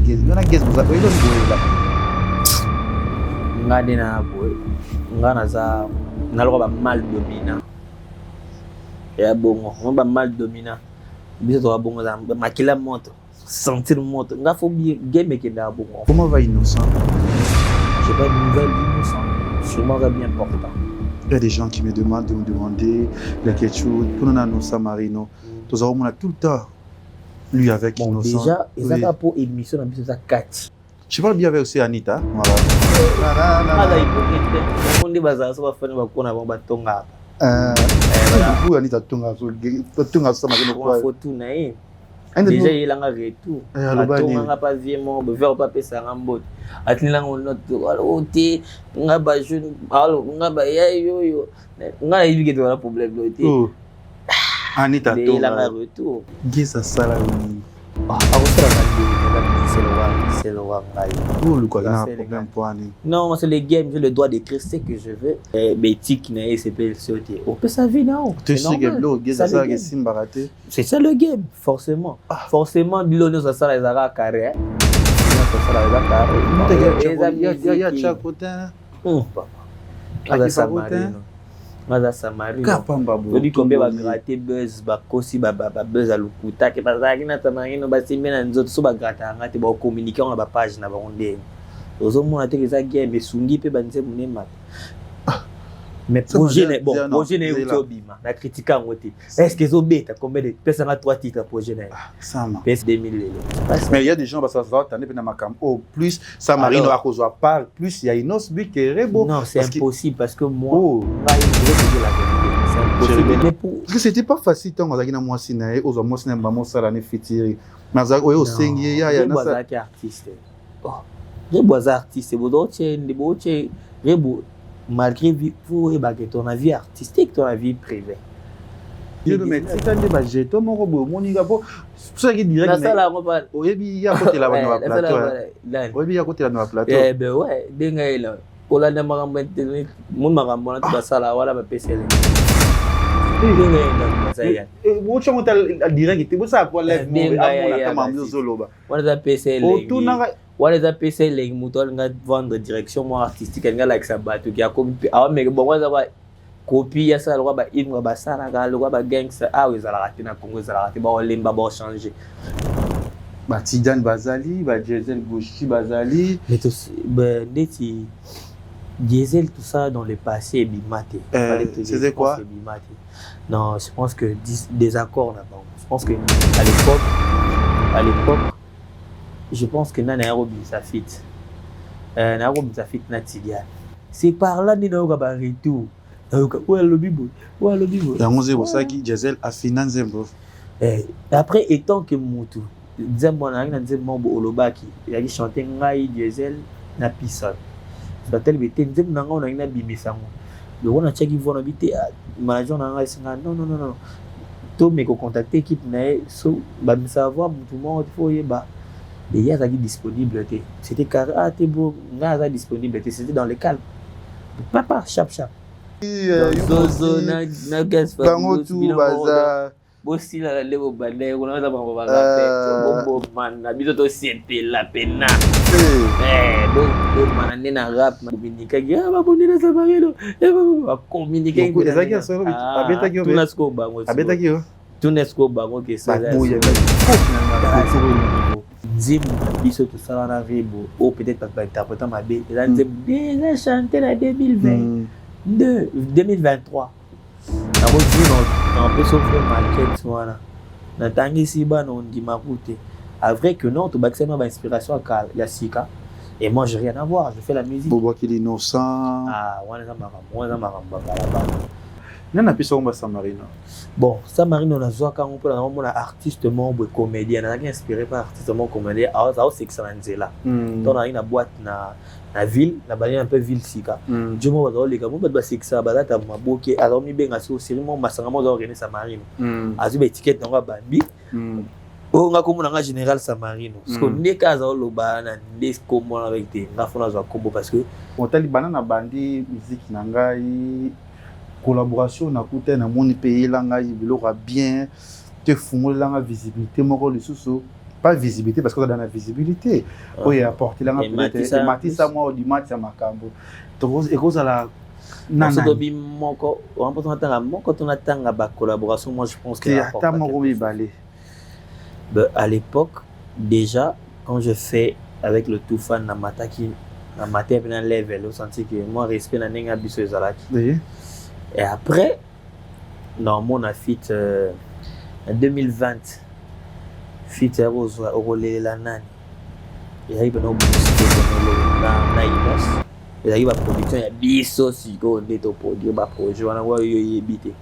guess vous avez là ngade na boy ngana za naloba ba mal dominant ya bongo ba mal dominant biso to bongo za makila moto sentir moto nga faut bien game qui da bongo. Comment va Innocent? J'ai pas de nouvelles d'Innocent, sûrement va bien important. Il y a des gens qui me demandent de me demander la quelque chose pour nous Innocent Marino tous on a tout le temps lui avec bon, Innocent déjà ils oui. A pour émission na biso za 4. Tu parles bien avec aussi Anita. Voilà. Ala hypocrite. On dit baza so ba fane ba kona ba tonga. Vous Anita tonga so Marino quoi. Photo na ye. Déjà il a un retour. Tonga pas vraiment be faire pas pesa ngambo. Atlila ngono to alote ngaba jeune alo ngaba yo. Nga il y a problème loté. Anita tonga. Il a un retour. Gisa sala ni. C'est le roi. Non, c'est le game, j'ai le droit d'écrire ce que je veux. Mais tic c'est pas le sauter. On peut sa vie non. C'est ça le game, forcément. Forcément, Bilono ça sera les arabes carré. Maza Samari. Je dis combien va gratter buzz ba kosi ba buzz à lukuta ke bazaki na tamarino ba simena nzoto so ba gratter ngati ba communiquer na ba page na ba onde. Ozo mona te za game sungi pe banze munema. Mais projet n'est bon, projet n'est utobima na critiquer ngote. Est-ce que zo beta combien de personnes à 3 titres projet n'est? Ça ma. PS 2000. Mais il y a des gens parce que ça tande pe na makam. Oh, plus Samarino à cause part, plus il y a Inos bi qui est rebo. Non, c'est impossible parce que moi parce que c'était pas facile tant que moi sinae aux moi sinae maman sala ne fitiri mais ça oyo sengi ya na ça artiste oh rebo artiste bodoche rebo malgré pour que ton vie artistique ton vie privée je le mets c'est un débat jeto mon robot mon ninga po ça qui direct ça là on va oyebi ya côté là na plateau oyebi ya côté là na plateau eh ben ouais denga ila ola na makambo internet mon makambo na basala wala ba pcl wocha monta direct te bosa pour live mo amona kama mzo loba wala pcl wala za pcl muto nga vendre direction mo artistique nga like ça bato ki akopi awa me bon wala ba copie ya ça ba imwa ba sala ga lo ba gangster awe za la na Congo za la ba olemba ba changer ba Tidiane Bazali ba Diesel Gauchi Bazali mais tout ben neti Diesel tout ça dans le passé bimaté c'était quoi non je pense que des accords là-bas je pense que à l'époque je pense que nana Nairobi ça fit na Tidiane c'est par là ni na ba retour ouais le bibo ya ngoze bosaki Diesel a financer bro après étant que mutu nzembo na nzembo olobaki il a chanté ngai Diesel na pisane ça tel bité nzembo na ngona na bimisango le on a checké vona bité manager na ngai singa non to me ko contacter équipe na so ba me savoir mutu mo faut yeba et il y a ça qui disponible c'était carré t'es beau nga disponible c'était dans le calme papa chap zozo na gas bango tout baza bosi la levo bande kuna mambo bagape bombo man biso to siente la pena bon man nena rap communiquer ya ba bonina Samarino ba communiquer ezaki solo abetaki yo tunasko bango abetaki yo tunasko bango ke ça Zim biso to sala na rebo ou peut-être pas interprétant ma bé déjà chanté la 2023 na on peut s'offrir market voilà na tangi si ba non di makute à vrai que non to baxema ba inspiration à ya sika et moi j'ai rien à voir je fais la musique bobo qui innocent wana za maramba là-bas nana piso ngba Samarino bon Samarino na zwa ka ngopela na mona artiste membre comédien na inspiré par artiste membre comédien ça c'est excellent là donc na boîte na ville na bali un peu ville sika jomo ba les gars mo ba seksa ba ta maboke alors mi benga so sériment masanga mo za René Samarino azu ba étiquette nga bambi o nga komona nga général Samarino parce que ndeka za loba na ndeko mona avec te nga fona za kombo parce que on tali banana bandi musique na ngai collaboration na kuta na moni pays la ngai biloko bien te fungola nga visibilité moko lisusu pas visibilité parce que dans la visibilité oui apporter là peut-être matisa moi du match à makambo donc et cause à la nana dobi moko on peut entendre moko on attend ba collaboration moi je pense que à l'époque déjà quand je fais avec le tout fan na mataki na matin bien level au senti que moi respect na ninga biso ezalaki et après dans mon fit en 2020 fit rose au relais la nani et il y a une na imos et il y a production ya biso siko ndeto produire ba projet wana wa yo yebite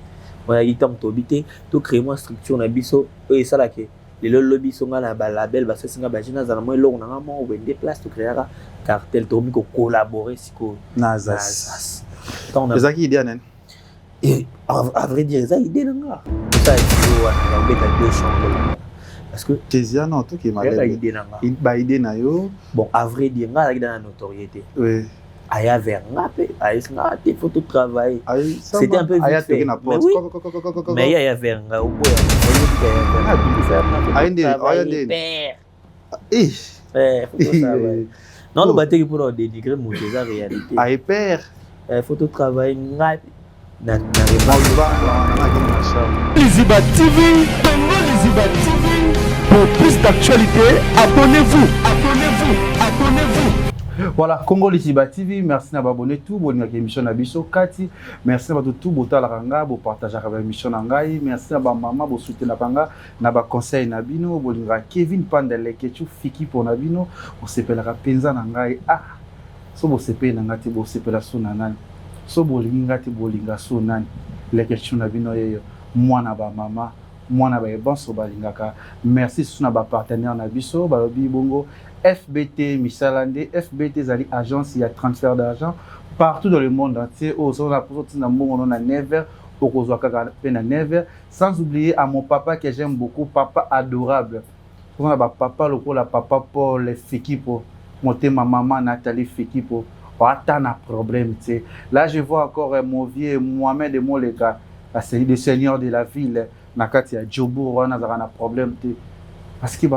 wana itam to bité to créer moi structure na biso et ça là que les lobby sont na ba label ba singa ba jina za moi lo na mo wende place to créer cartel to mi ko collaborer siko nazas tant on a ça qui idée nen et à vrai dire ça idée nga ça il wana beta deux chambres parce que Kezia non tout qui m'a idée nga ba idée na yo bon à vrai dire nga avec dans la notoriété oui aya vers ngape aya nga te photo travail c'était un peu vite fait mais il y a vers nga au bout non le bateau pour dénigrer mon déjà réalité ay père photo travail ngape na Liziba TV, Congo Liziba TV. Pour plus d'actualité, abonnez-vous. Voilà, Congo Liziba TV, merci d'avoir abonné tout, bonne émission na biso Kati, merci d'avoir tout bota la ranga, bo partager la émission na ngai, merci d'avoir maman, bo soutenir na panga, na ba conseil na bino, bolinga Kevin Pandele Kechu fiki pour na bino, on s'appellera penza na ngai so bo sepe na ngati bo sepela sona nani. So bolinga te bolinga so nani. Les questions na bino yeyo, mwana ba mama, mwana ba ebanso balingaka. Merci suna ba partenaire na biso, balobi bongo FBT Michalande, FBT zali agence il y a transfert d'argent partout dans le monde entier. Oh, on a pour na mbongo on a never, okozwa kaka pe na never. Sans oublier à mon papa que j'aime beaucoup, papa adorable. On a ba papa lokola papa Paul Fekipo, monter ma maman Nathalie Fekipo. Pas na problème, tu sais. Là, je vois encore mon vieux Mohamed Moleka, le seigneur de la ville. Nakati ya Djobo, wana zara problème, tu sais. Parce que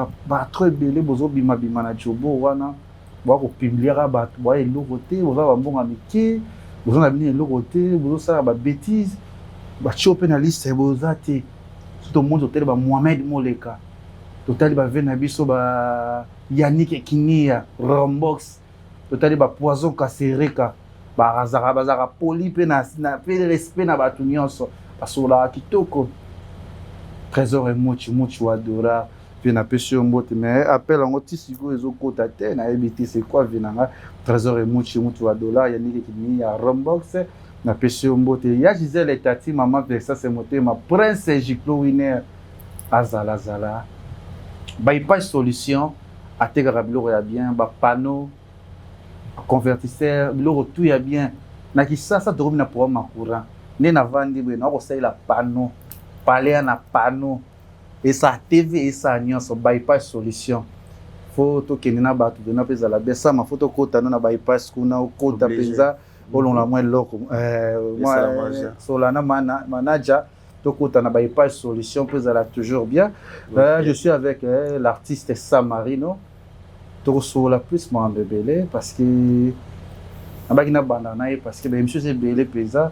trop belé, bozo bima na Djobo, wana. Boa ko pimliera ba, boa elokote, bozo ba mbonga mike, bozo na bini elokote, bozo sala ba bêtise, ba chope na liste boza te. Tout le monde hôtel ba Mohamed Moleka. Total ba vena biso ba Yannick Kinia, Rombox. Totali ba poison kasereka ba razara poli pe na pe respect na batu nyonso basola kitoko trésor et much adora pe na pesio mbote mais appel en otisiko ezokota te na ebiti c'est quoi vinanga trésor et much adora ya niki kini ya Rombox na pesio mbote ya Gisèle Tati maman Versa c'est moté ma prince Giclo winner azala ba pas solution ateka rabilo ya bien ba panneau convertisseur biloko tout ya bien na kisasa tokomi na programme courant ne na vandi bwe na ko saila panneau palea na panneau et ça TV et ça nyonso bypass solution photo kenina batu de na peza la besa ma photo kota na bypass kuna kota peza olonga mwa loko moi solana manager to kota na bypass solution peza la toujours bien. Je suis avec l'artiste Samarino. Sur la plus moi de belé parce que abagina bandana parce que monsieur c'est belé pesa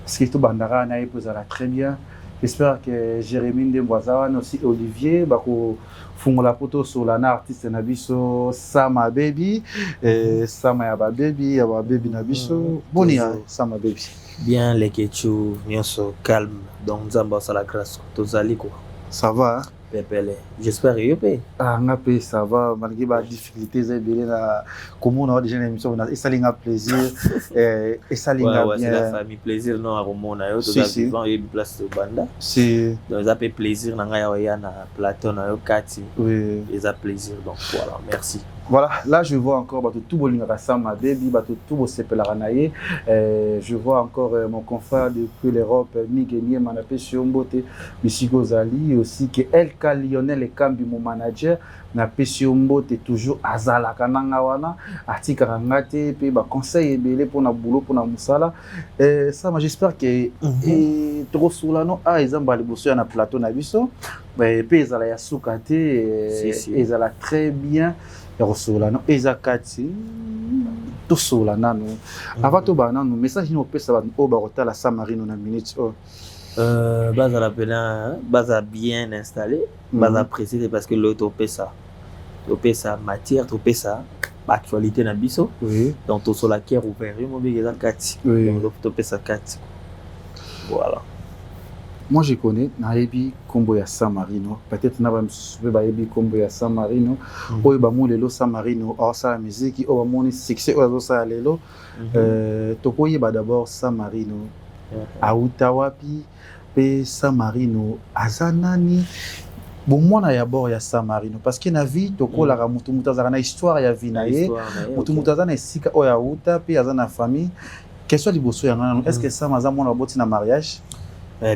parce que tout bandara na pesa très bien. J'espère que Jérémy Ndemboazawan aussi Olivier bako fungola poto sur la artiste na biso Sama baby Sama ya ba baby na biso boni Sama baby bien les kechu nyonso calme donc nzamba sala grâce tozali quoi ça va hein? Pepele. J'espère que vous avez ça va, malgré les difficultés, comme on a déjà une émission, ça a plaisir. Et ça a bien. C'est la famille plaisir, non, à Romona, il y a une place de Banda. C'est. Donc, ils ont plaisir, il y a Platon, Kati. Oui. Ils ont plaisir, donc voilà, merci. Voilà, là je vois encore tout le Sama Baby, tout le Sepelaranaye. Je vois encore mon confrère depuis l'Europe, Miguel Manapé Shiombote, Michigo Zali, aussi que El ka Lionel Ekambi mon manager na pesi mbote toujours azala kananga wana atika ngate pe ba conseil ebele pour na boulot pour na musala ça moi j'espère que trop soulano a ezamba liboso ya na plateau na biso pe ezala ya sukate ezala très bien ya soulano ezakati to soulana no avant to bana no message ni opesa ba o ba rotala Samarino na minute base à la pena base à bien installé base à préciser parce que l'autre topé ça matière topé ça actualité na biso donc to sur la guerre ouvert mo bigeza kati donc topé ça kati voilà moi je connais naebi kombo ya Samarino peut-être na ba msube ba yebi kombo ya Samarino oyo ba mo lelo Samarino or sa musique o ba moni succès o sa lelo to koyeba d'abord Samarino auta wapi pe Samarino azanani bon mwana ya bord ya Samarino parce que na vie to kola ka mutu mutazana na histoire ya vie na ye mutu mutazana esika o ya uta pe azana famille question liboso ya ngana est-ce que ça maza mwana boti na mariage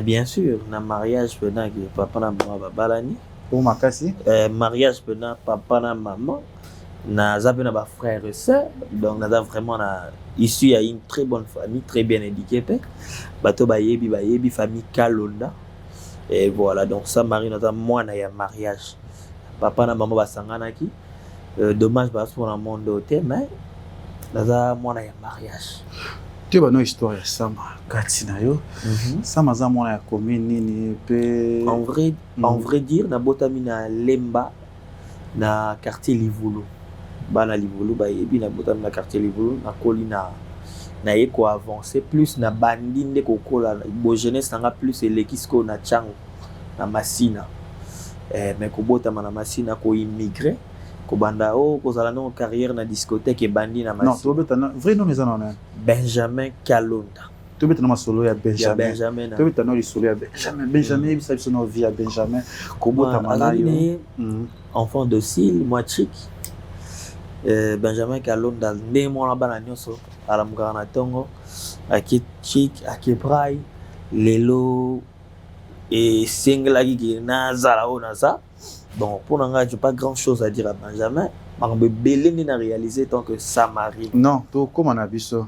bien sûr na mariage pendant que papa na maman babalani o makasi mariage pendant papa na maman na zapena ba frères et sœurs donc na vraiment na issu à une très bonne famille très bien éduquée bato bayebi famille Kalonda et voilà donc ça Marie notre mwana ya mariage papa na maman basanganaki dommage parce pour le monde hôtel mais na mwana ya mariage tu ba no histoire ya Sama kati na yo Sama za mwana ya commune nini pe en vrai dire na botami na Lemba na quartier Livulu bana Livulu bayebi na botami na quartier Livulu na kolina na yeko avancer plus na bandi nde kokola bo jeunesse nanga plus elekisko na chango na Masina mais ko botama na Masina ko immigrer ko banda ko zala no carrière na discothèque et bandi na Masina non to betana vrai nom les anona Benjamin Kalonda to betana masolo ya Benjamin to betana li solo ya Benjamin bisa biso no via Benjamin ko botama na yo enfant docile moi chic Benjamin Kalonda nde mwana bana nyonso ala mugana tongo aki chic aki prai lelo et single qui na zala o na ça donc pour nga j'ai pas grand chose à dire à Benjamin mais belé n'a réalisé tant que Samarino non to comme on a vu ça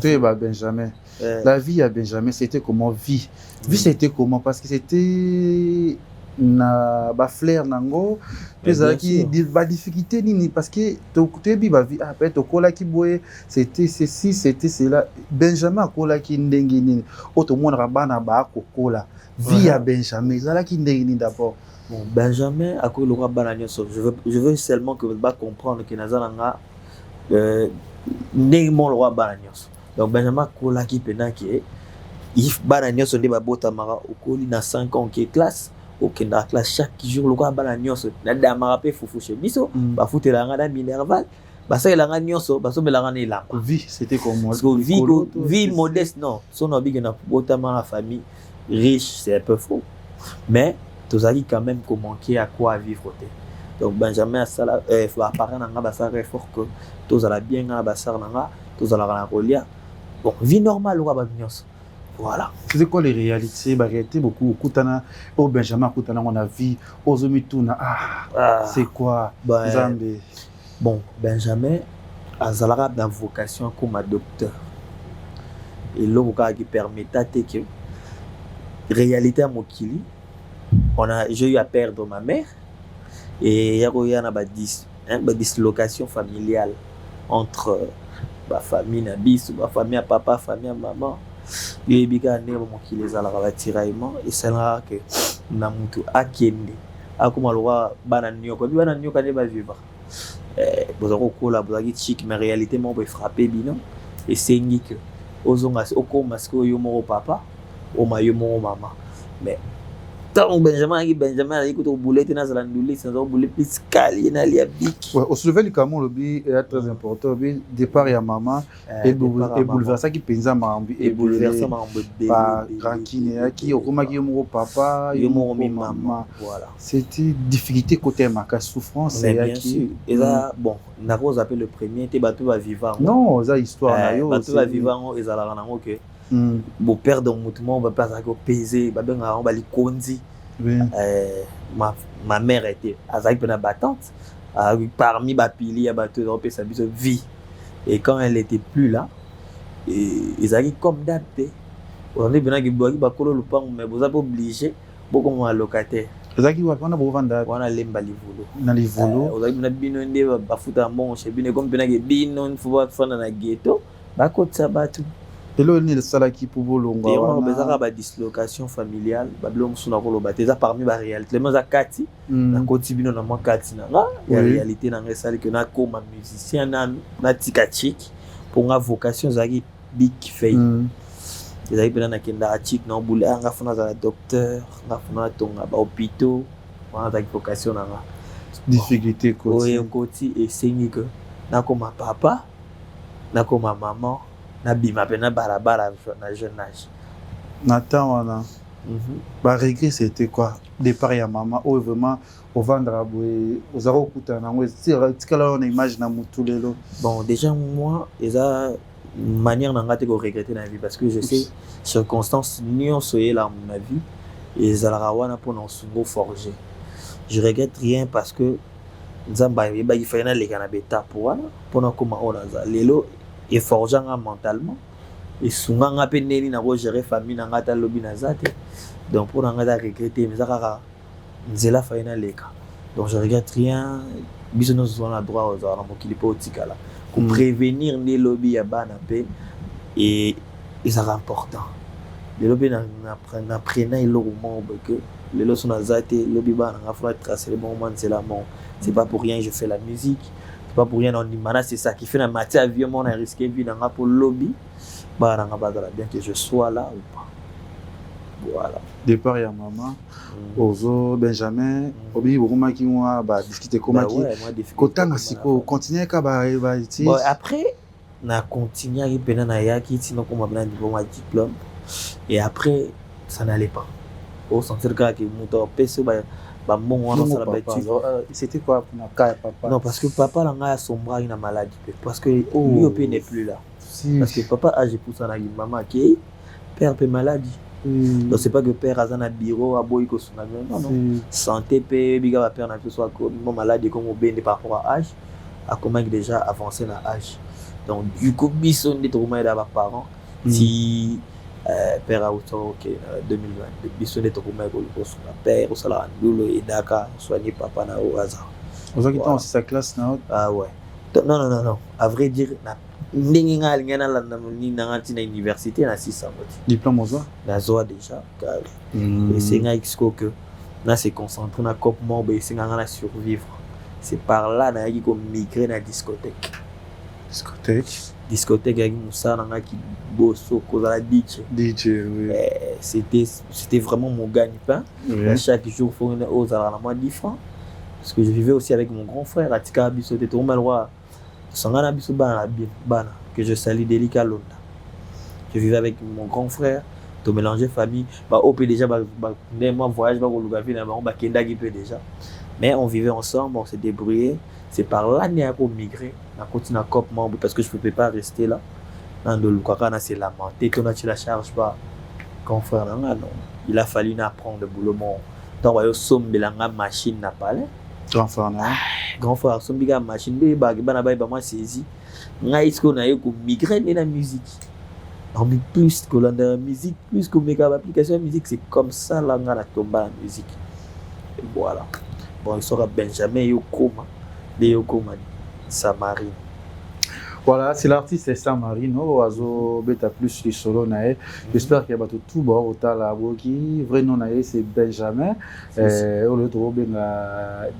tu ba Benjamin la vie à Benjamin c'était comment vie c'était comment parce que c'était na ba flair nango pesa qui ba difficulté nini parce que to bi ba vie après to kola ki boye c'était ceci c'était cela Benjamin kola ki ndengi nini auto mona bana ba kokola vie à Benjamin zala ki ndengi nini d'abord bon Benjamin a ko le roi bana nyonso je veux seulement que vous va comprendre que nazala nga ndengi mon roi bana nyonso donc Benjamin kola ki pena ki if bana nyonso de ba bota mara okoli na 5 ans qui classe OK na classe chaque jour le roi bana nyonso na damara pe fufu chez biso ba futela nga na Minerval ba ça la nga nyonso ba so belanga ni la vie c'était comme moi vie modeste non son obi na bota mara famille riche c'est un peu faux mais tous ali quand même qu'on manquait à quoi vivre donc Benjamin ça la apparent nga ba ça très fort que tous ala bien nga ba ça nga tous ala na kolia bon vie normale le roi ba nyonso voilà c'est quoi les réalités bah réalité beaucoup kutana au Benjamin kutana on a vie aux omituna c'est quoi Zambé bon Benjamin azalaka dans vocation comme docteur et l'oka qui permettait que réalité à Mokili j'ai eu à perdre ma mère et il y a une dislocation familiale entre ma famille Nabis, ma famille à papa, famille à maman. Et il y a un tiraillement et c'est là que Namutu a kende. A comme le roi Bananioka, Bananioka ne va vivre. Vous avez un peu de chic, mais en réalité, moi, je vais frapper bino et c'est que Ozongas, Oko Masco, Yomo papa, Oma Yomo maman. Mais tant Benjamin écoute au boulet dans la ndouli sans au boulet plus cali na lia bic ouais au soulever le camon lobby est très important bi départ ya maman et bouleverser qui penza mambi et bouleverser mambi par rancune qui okoma ki yomo papa yomo maman voilà c'était difficulté côté maka souffrance et qui et là bon na cause appelle le premier té bato va vivant non ça histoire na yo bato va vivant ezala na ngo que bon perdre mutumo va pas ça peser ba benga on va li konzi ma mère était azaki pena battante parmi bapili ya bato européens sa biso vie et quand elle était plus là ils avaient comme date on est bien qui boit bakolo lupango mais vous êtes obligé beaucoup de locataire ezaki wapi wana bovanda wana lemba livulu na livulu ozaki na bino nde bafuta mbongo chez bino comme pena ke bino faut fana na ghetto bakotsa bato elo ni esalaki mpo bolongwa wana bezaka ba dislocation familiale babiloko mosusu na koloba te eza parmi ba réalité lemo eza kati nakoti bino na mwa kati na nga ya réalité na nga esali ke nakoma musicien na tika chik mpo nga vocation ezalaki big fame ezalaki mpena nakendaka chik na obule nga funa azala docteur nga funa atonga bahôpitaux wana azalaki vocation na nga difficulté koti esengi ke nakoma papa nakoma maman nabima pena balabala na jeune âge na temps wana ba regret c'était quoi départ ya maman ou vraiment au vendre boye ozaka okutana nango tikala on image na mutu lelo bon déjà moi eza manière na nga te ko regretter na vie parce que je sais circonstances nyonso yela na vie ezalaka wana mpona osungo forger je regrette rien parce que nzambe ayebaki fai naleka na betape wana mpona koma oyo naza lelo eforgeanga mentalement esunganga mpe ndeni nakogere famille na ngai ata lobi naza te donc mpona ngai eza regrette mais eza kaka nzela fai naleka donc je regrette rien biso nyonso toza na droit ozala na mokili mpe otikala koprévenir nde lobi ya bana mpe ezalaka important lelo mpe naprena eloko moko boke lelo so naza te lobi bana nga fona tracer bon mwa nzela moko c'est pas pour rien je fais la musique c'est pas pour rien on dit mana c'est ça qui fait la matière vie mon a risqué vie dans pour lobby bana nga bazala bien que je sois là ou pas voilà départ ya maman ozo Benjamin obi bokomaki mwa ba discuter komaki kotanga siko continuer ka ba ti bon après na continuer pena na yaki tino koma bana diplôme diplôme et après ça n'allait pas au sentir que moto peso ba mbongo wana sala bâti c'était quoi pour na papa non parce que papa la nga sombraki na maladie parce que lui au n'est plus là parce que papa âgé pour ça na maman qui père pe maladie donc c'est pas que père azana bureau a boy ko suna non santé pe biga ba père na soit comme maladie comme au bende par rapport à âge a comment déjà avancé na âge donc du coup bison de trauma da ba parents si père a auto OK 2020 bison de trauma ko suna père au sala ndulo et daka soigner papa na au hasard aux qui dans sa classe na ah ouais non à vrai dire na ndenge nga alingana la na université na 600 diplôme ozo nazoa déjà et c'est nga exco que na se concentrer na cop mob et c'est nga na survivre c'est par là na yaki ko migrer na discothèque avec Moussa na ki bosso ko la DJ oui c'était vraiment mon gagne-pain chaque jour faut une aux à la moins 10 francs parce que je vivais aussi avec mon grand frère Atika Biso de tout malroi Sangana Biso bana que je salue délicat Londa. Je vivais avec mon grand frère, to mélanger famille, op déjà moi voyage au Lugavi na ba kenda qui peut déjà. Mais on vivait ensemble, on s'est débrouillé. C'est par là qu'on migrer, on continue à cop membre parce que je ne pouvais pas rester là. Dans le Lukaka c'est lamenté, on a la charge pas grand frère non. Il a fallu apprendre le boulot mon. Donc on somme belanga machine na palais. Grand frère son biga machine bana ba moi saisi ngai ce qu'on a eu comme migrer dans la musique on met plus que la musique plus que mes application musique c'est comme ça là on a tombé en musique et voilà bon il sera Benjamin Yokoma Samarine. Voilà, c'est l'artiste Samarino, Oazo Beta plus les solo nae. J'espère qu'il y a tout bon au tala boki. Vrai nom nae c'est Benjamin. On le trouve bien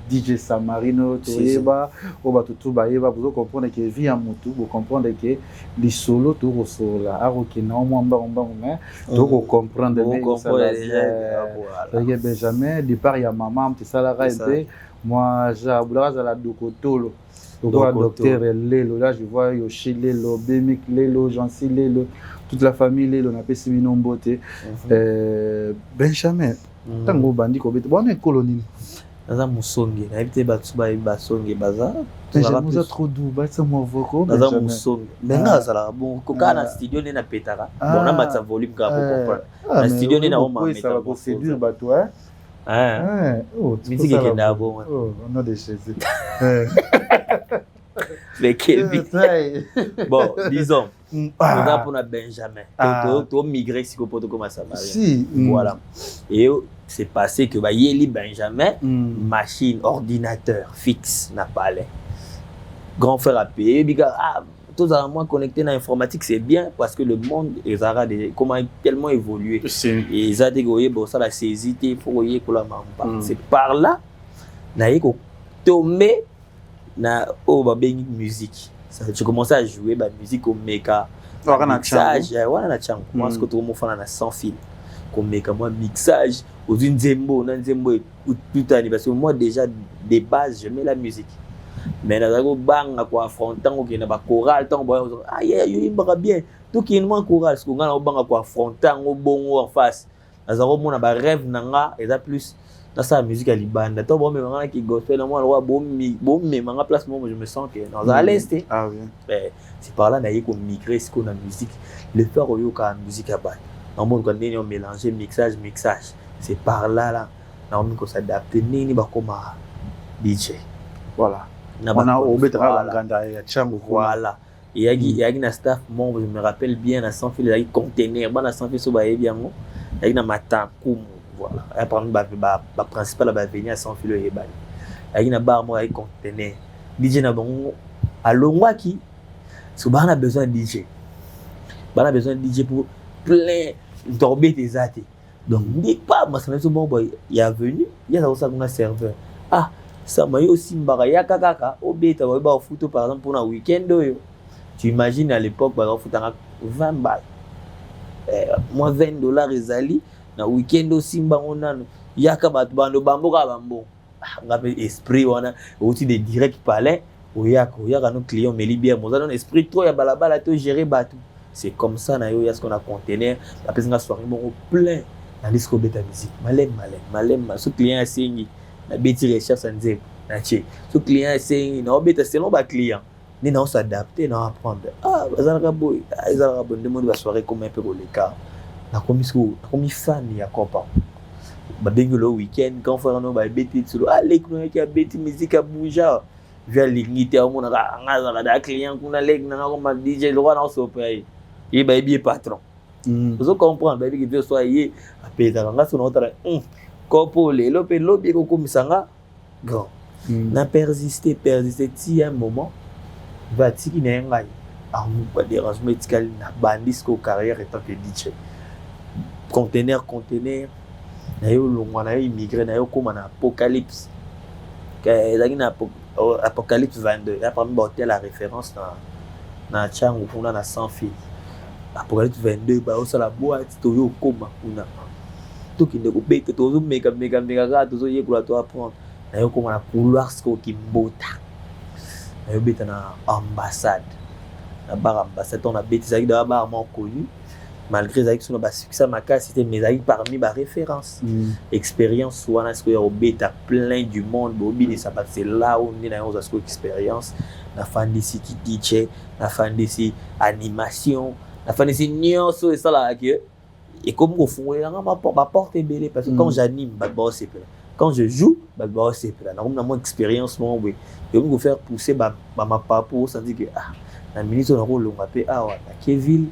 DJ Samarino, Toeba, Oba tout baeba. Vous comprenez que via Moutou, vous comprenez que les solos tout au sol. Aroki non moins mais donc vous comprenez déjà. Benjamin, départ il y a maman, c'est ça la réalité. Moi, j'ai aboulé à la Dokotolo. Donc, docteur Lelo, là je vois Yoshi Lelo, Bemik Lelo, Jansi Lelo, toute la famille Lelo, on appelle Siminon Beauté. Benjamin, tango bandi ko bete, bon colonie. Naza musonge, na ebite batsuba basonge baza. Benjamin vous a trop doux, ba ça moi voko. Naza musonge. Menga sala bon koka na studio ne na petara. Bon na matsa volume ka pour comprendre. Na studio ne na o ma ça va séduire ba toi. Oh, musique est d'abord. Oh, on a des choses. Mais quel bon, disons, on a pour Benjamin. Tu as migré si tu commences à marier. Si. Voilà. Et c'est passé que Yeli Benjamin, machine, ordinateur, fixe, n'a pas l'air. Grand frère a payé. Tous à moi connectés dans l'informatique, c'est bien parce que le monde est comment tellement évolué. Et ils ont dit bon ça la saisi il faut que la c'est par là na yeko tomber na musique. Je commençais à jouer musique au méga mixage voilà na chango moi ce que tout le monde fait na sans fil comme méga moi mixage aux une nzembo tout parce que moi déjà de base j'aimais la musique. Mais là bang quoi affrontant ou qui na ba choral tant bien tout qui est choral ce qu'on a bang quoi affrontant au bon en face azaro mona ba rêve nanga et ça plus dans sa musique à libanda to bon mais manga qui gospel moi roi bon mais manga place moi je me sens que dans à l'est c'est par là na yeko migrer ce qu'on a musique le faire au yoka musique à bas en monde quand on mélanger mixage c'est par là on peut s'adapter ni ba comme DJ voilà. On a au bétra granda ya chambre voilà et yagi na staff mon je me rappelle bien na sans fil yagi conteneur bana sans fil so ba bien mo yagi na matanku voilà après ba principal ba venir sans fil yeba yagi na bar mo yagi conteneur DJ na bon alongwaki so bana besoin de DJ pour plein d'orber des athées donc dis pas moi ça bon boy il est venu il y a ça comme un serveur ça m'a aussi mbara kaka obeta ba foot par exemple pour un week-end tu imagines à l'époque ba foot 20 balles moins $20 ezali na week-end aussi mbango nano yaka batu bando bamboka bambo ngape esprit wana aussi des direct palais oyaka nos clients meli bien mo za esprit trop ya balabala to gérer batu c'est comme ça na yo ya ce qu'on a conteneur la personne soirée bon plein na disco beta musique malem ce client asengi na beti recherche nzembo na che so client c'est na obeta selon ba client ni na s'adapter na apprendre bazalaka boy ezalaka bon demande ba soirée comme un peu le cas na komi fan ya copa ba bengi le week-end quand faire no ba beti solo lek no ya beti musique a bouger via limite au mona ngazala da client kuna lek na comme DJ le roi na so paye et ba bien patron vous comprendre ba bi que soit yé apeza nga so na otara Kopo lelo pe lobi ko komisanga grand na persister ti un moment va tiki na ngai pas dérangement médical na bandis ko carrière étant que DJ conteneur na yo longwa na yo immigré na yo comme na apocalypse que ezaki na apocalypse 22 là parmi boter la référence na changu kuna na sans fil apocalypse 22 ba o sala boîte to yo koma kuna qui ne coupe tout méga tout y pour toi apprendre na yo comme na couloir sko ki mbota na yo beta na ambassade na bar ambassade on a beti ça dans bar mon connu malgré ça qui sont ba succès makasi c'était mes amis parmi ba référence expérience wana sko yo beta plein du monde bobi ni ça c'est là où on est dans une expérience na fan d'ici DJ na fan d'ici animation na fan d'ici nyonso et ça là que et comme au fond il y a ma porte est belle parce que quand j'anime c'est plein quand je joue c'est plein on a mon expérience moi oui je vais me faire pousser ma papa pour ça dit que la ministre on a rôle on appelle Kevin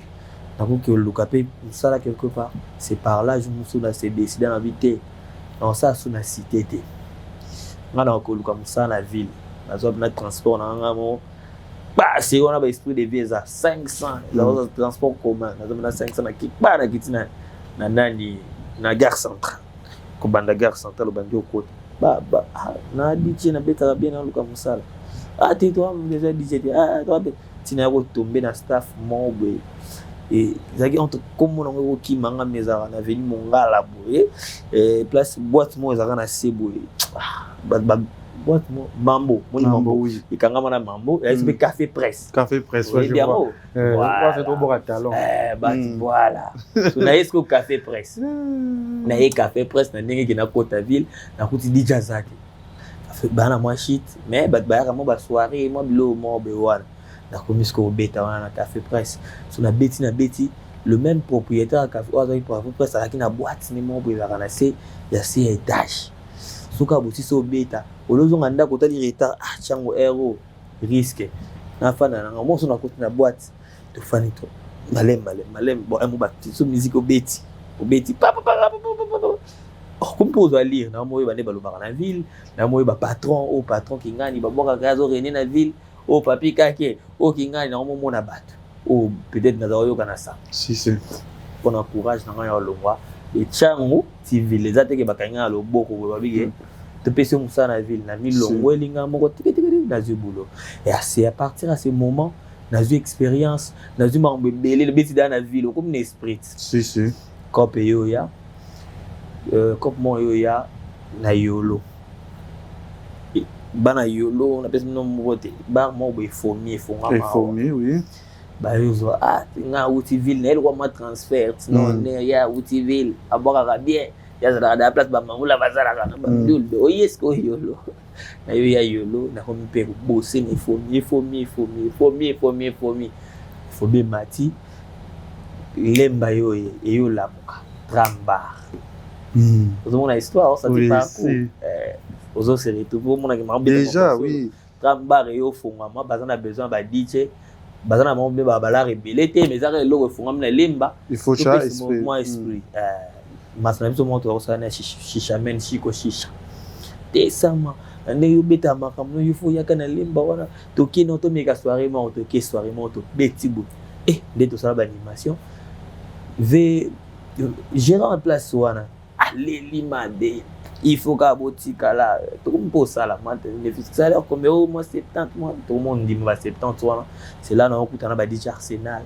donc que le capé ça là quelque part c'est par là je me suis là c'est décidé d'inviter dans ça sous la cité on a encore comme ça la ville la zone de transport on c'est on a esprit de vie à 500 dans le transport commun on a 500 na kipa na kitina na nani na gare centrale ko banda gare centrale bandi okota na DJ na beta bien na luka musala tu toi déjà DJ toi tina ko tomber na staff mobwe et zaki entre comme on ngo ki manga mezara na veni mongala boye place boîte mo zaka na seboye boîte mambo oui et quand on a mambo il y a café presse je vois c'est trop beau à talent voilà on a est-ce que café presse na e café presse na ndenge na Kota ville na kuti DJ zaki café bana moi shit mais ba mo ba soirée moi bilo mo be wana na komisko beta wana na café presse so na beti le même propriétaire café ozo pour presque ça qui na boîte ni mon pour ramasser il y a ces étages soka bosi so beta olozo nganda ko tali retard chango héros risque na fana na mo so na côté na boîte to fani to malem bon un mot so musique obeti papa compose à lire na mo bane balobaka na ville na mo ba patron ki ngani ba boka gazo rené na ville o papi kake o ki ngani na mo mona bato ou peut-être dans le cas ça si c'est on encourage dans le longwa et chango TV les attaques bakanga lo boko babige te pese musa na ville longo elinga moko tiki na boulot et c'est à partir à ce moment na expérience na mambo belé le beti dans la ville comme un esprit si cop yo ya cop mo yo ya na yolo bana yolo na pese no mote ba mo bo fomi oui bah yo nga outiville elle quoi ma transfert non ya outiville aboka bien ya za da place ba mangula bazala kana ba ndul o yes ko yolo na yo ya yolo na ko mpe bosser ni fomi fobi mati lemba yo yo lamuka trambar ozo mona histoire ça te parcours ozo série tout pour mona ki ma déjà oui trambar yo fongama bazana besoin ba DJ bazana mo be babala rebelete mais ça le refongam na lemba il faut ça esprit masana biso mo to ça na shisha men shiko shisha tesama ne yo beta makamno yo fo yaka na lemba wana to kino to meka soirée mo to beti bo de to ça ba animation ve gérant en place wana allez limade il faut qu'à botika là tout comme pour ça là maintenant les fiscaux alors comme au moins 70 mois tout le monde dit va 70 mois c'est là on écoute on a dit Arsenal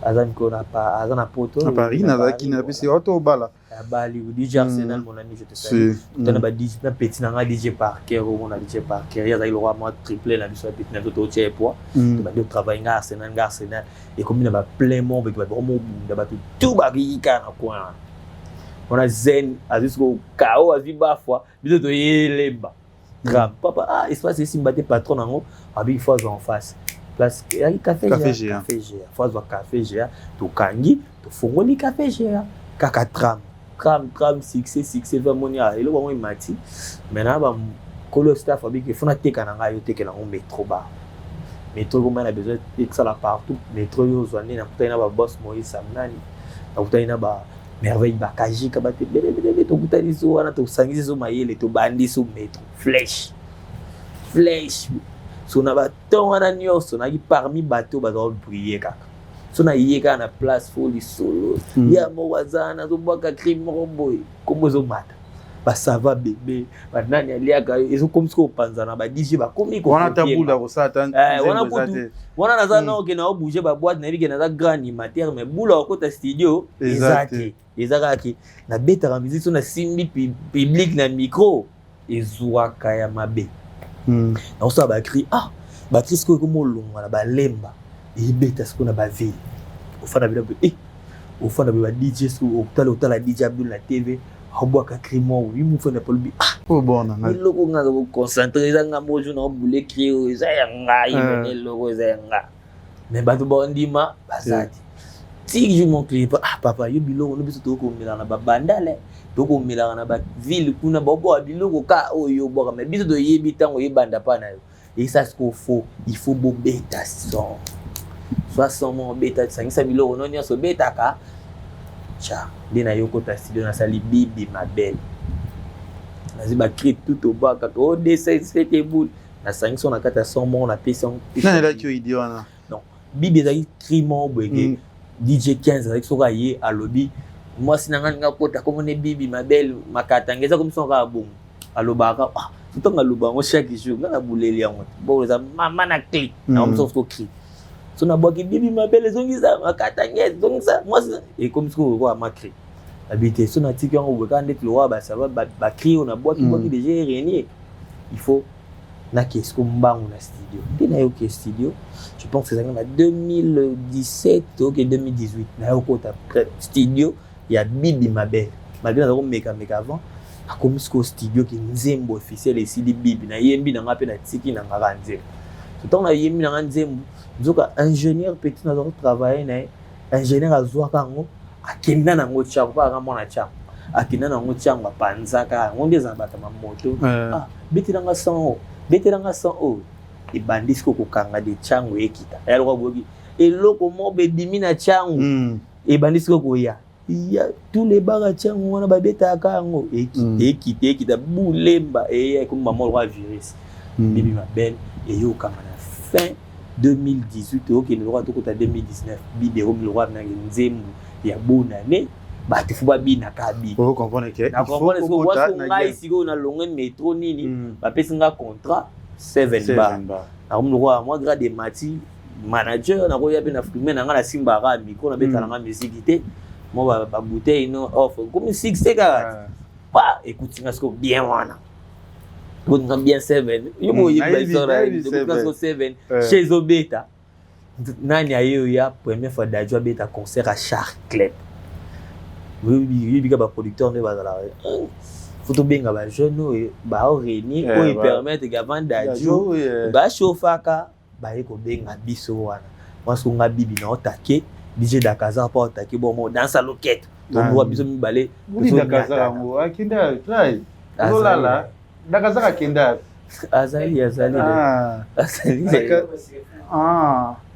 azan ko na pas azan a poto à Paris na qui na c'est auto bala à Bali ou dit Arsenal mon ami je te salue on a dit na petit na DJ Parker on a DJ Parker ya il aura moi triplé la biso petit na tout tiers poids de travail na Arsenal et comme il a plein monde avec vraiment tout bagika na coin on a zen jusqu'au chaos à vivre fois biso to yelemba grand papa espace ici mbaté patron nango abi fois en face place café géant fois café géant to kangi to fongoli café géant kaka tram succès monia elo ba mati maintenant ba kolo staff abi que fona teka na yo teka na métro ba métro comme on a besoin de ça là partout métro yo zwane na kutana ba boss Moïse Samnani na kutana ba merveille bakaji kabate bele to kutani so wana to sangisi so mayele to bandi so metro flash so na ba ton wana nyonso na ki parmi bateau ba do briller kaka so na yeka na place folie solo ya mo wazana zo bwaka crime boy kombo zo mata ba sava bébé ba nani aliaka ezo comme ce ko panzana ba DJ ba komi ko wana tabula ko satan wana potu wana naza na ke na bouger ba boîte na bike na za grand animateur mais boula ko ta studio ezaki na beta la musique so na simbi public na micro ezwaka ya mabe na osa ba cri ba trisco ko molonga na ba lemba e beta sko na ba ville ofana bila ofana ba DJ so otala DJ Abdul na TV habwaka crimo wi mu fana polbi bon na loko nga ko concentrer za nga mojo na bule crio za ya nga ibene loko za ya nga mais ba to bondima bazati si je mon clip papa yo biloko no biso to ko mila na babandale to ko mila na ba ville kuna bobo biloko ka oyo boka mais biso to yebi tango yebanda pa na yo et ça ce qu'il faut il faut bo beta son soit son mon beta sangisa biloko no nyoso beta ka cha dina yoko ta studio na sali bibi ma belle nazi ba cri tout au bas ka o dessin c'était boule na sangisa na kata son mon na peson na la ki idio wana non bibi za crimo bweke DJ 15 avec soka ye à lobby moi sinanga nga kota comme ne bibi ma belle makata ngeza comme son ka bon alobaka tout nga loba ngo chaque jour nga buleli yango bon za mama na click na on sauf ko cri so na boki bibi ma belle zongisa makata ngeza zongisa moi et comme ce ko ma cri habité so na tiki yango boka ndeti loa ba ça va ba cri on a boki déjà réunier il faut na qu'est-ce qu'on mbangu na studio dina yo ke studio je pense que c'est en 2017 ou 2018 na yo ko ta studio ya bibi ma belle malgré na ko meka avant a comme ce studio qui nzembo officiel ici di bibi na yembi na ngape na tiki na ngaka nzembo tout temps na yembi na nzembo nzoka ingénieur petit na do travailler na ingénieur azwaka yango akenda nango tiango mpo aka mwana tiango akenda nango tiango apanzaka yango nde ezala bato mamoto betelanga 100 o betelanga 100 o ebandi siko kokanga de tiango ekita yaloko boki eloko moko bedimi na tiango ebandi siko koya ya tous les bars tiango wana babetaka yango ekita bulemba eya comme maman roi virus bibi mabel eyokanga na fin 2018 okende lokwa tokota 2019 bideo milokwa na nzembo ya bonne année bato fu babinaka bi comprendre que na comprendre ce que moi ngai siko na longue métro nini bapesi nga contrat 7 bar na komlokwa moi grade de mati manager na koya pe na filmer na nga na simbara micro na betala nga musique te moi ba bouteille no offre comme 6 kaka pa écoute nga siko bien wana on a bien 7 yo boye baisora de 7 chez Obeta nani ayo ya première fois d'ajwa beta concert à Shark Club oui bika ba producteur ne bazala photo benga ba jeune ba réunir pour permettre gavant d'ajwa ba chauffaka ba eko benga biso wana moi so nga bibi na otake DJ Dakaza pa otake bon mo dans sa loquette on voit biso mi balé Dakaza ngo akinda try olala Dakaza kenda azali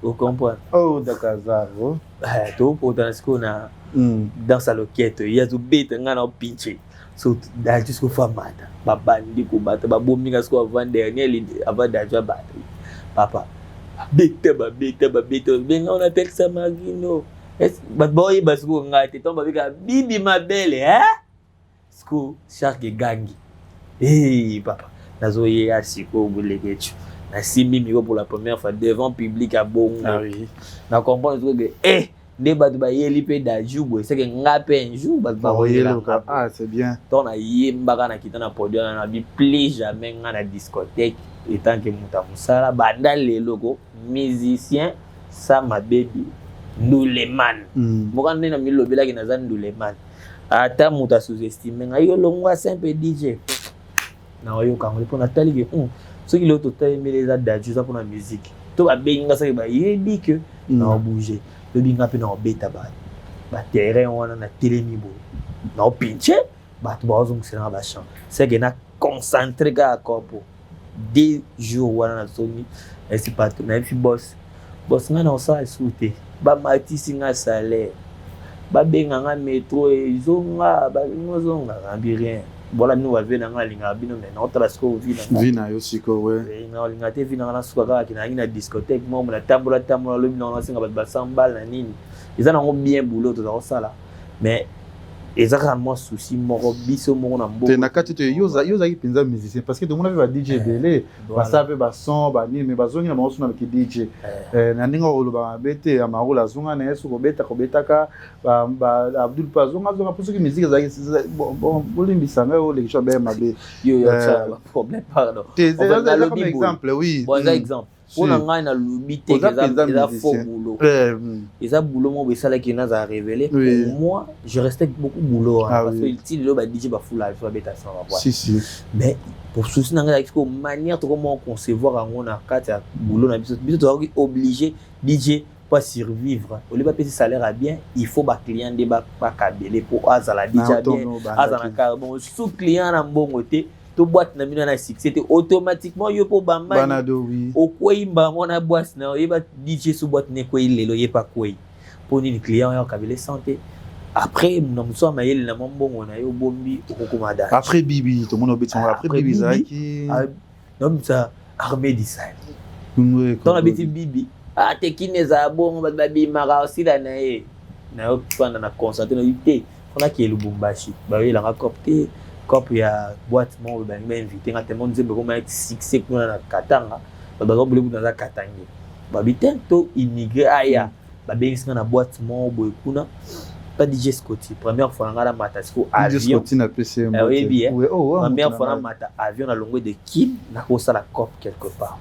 au comprendre Dakaza to potance ko na dans sa loquette ya zo beta ngana pinche so da jusqu'au famata babandi ko bata babomi ka sko avant dernier avant d'ajwa bata papa beta benga on appelle ça magino but boy basko ngati tomba bika bibi mabele sko shark gangi papa nazoye asiko bulekechu na simbi miko pour la première fois devant public à bongo na comprendre que des bato ba yeli pe da jubo c'est que ngape un jour ba c'est bien ton na yembaka na kita na podium na bi plus jamais na discothèque étant que muta musala banda lelo ko musicien ça ma baby Nduleman mokande na milobela ki nazan Nduleman ata muta sous-estimé ngayo longwa simple DJ na oyo kango pour natali que ce qui l'autre temps mais les adultes ça pour la musique to ba benga ça ba yebi que na bouger le binga pe na beta ba terrain wana na telemi bo na pinche ba to ba zong sena ba champ c'est que na concentré ga corpo 2 jours wana na soni et c'est pas tout même si boss nga na ça souté ba matisi nga salaire ba benga nga métro et zonga ba zonga rien voilà nous va venir nga linga bino mais na otrasko vina yo siko we na linga te vina na suka ka na discothèque mo na tambola lo bino na singa ba sambal na nini ils en ont bien boulot tout ça là mais exactement souci moko biso moko na mbo na kati to yoza ki penza musicien parce que tout le monde va DJ belé ba sape ba son ba ni mais bazongi na maosu na ki DJ na ninga olo ba bete amarula zonga na yesu ko beta ka ba Abdul Pazonga zonga pour ce qui musique za bon bolimbisa nga o le kisho ba mabe yo ça problème pardon comme exemple oui bon exemple pour ngai na lubite que faux boulot ça boulot mo besala qui n'a à révéler pour moi je respecte beaucoup boulot parce que il le ba DJ ba foulage ba beta ça va voir si mais pour souci na ngai ko manière to comment concevoir en na kata boulot na biso to obligé DJ pas survivre au lieu pas payer salaire à bien il faut ba client de ba kabele pour azala DJ bien azana carbon sous client na mbongo te to boîte na mino na succès c'était automatiquement yo po bamba banado oui o koimba mona boîte na yeba DJ sous boîte ne ko ilelo yepa koi pour ni client ya kabele santé après na muso mayele na mbongo na yo bombi okokomada après bibi to mona betin après bibi zaki non ça armée design ton habiti bibi te kineza bongo ba bi mara aussi la na yo panda na concentrer na yité on a qui Lubumbashi ba yela nga copte cop ya boîte mo ba invité nga tellement nzembe comme avec succès kuna na Katanga ba ba bule kuna za Katangi ba bitento immigré aya ba benga na boîte mo boy kuna pas DJ Scotty première fois nga la matasco avion DJ Scotty na PC oui bien première fois na mata avion na longue de Kim na ko sala cop quelque part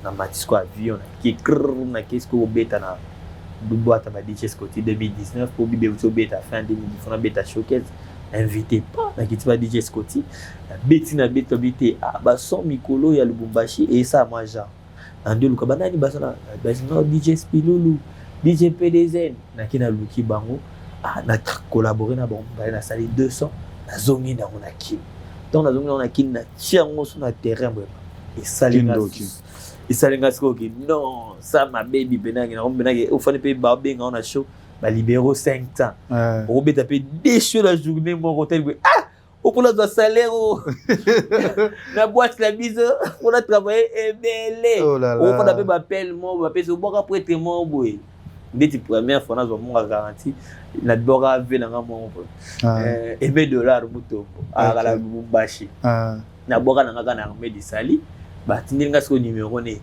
na matisco avion na qu'est-ce que beta na boîte ma DJ Scotty 2019 pour bibe beta fin 2019 na beta showcase invité pas na kiti ba DJ Scotty na beti na beto bité ba son mikolo ya Lubumbashi et ça moi genre ande luka banani basana basino DJ Spilulu DJ PDZ nakina luki bango na collaborer na bon na sali 200 na zongi na on a kim donc na zongi na on a kim na tiango sur na terrain et salinga skoki non ça ma baby benangi na benangi au fane pe ba benga on a show ba libéro 5 ans on beta pe déchou la journée mon hôtel au pour la salaire la boîte la bise on a travaillé embellé on a pe ba appel moi ba pe so boka prêtre moi boy ndeti première fois na zo mo garantie na bora ve na mo et $1 muto ala bumbashi na boka na ngaka na armée disali ba tindinga so numéro ne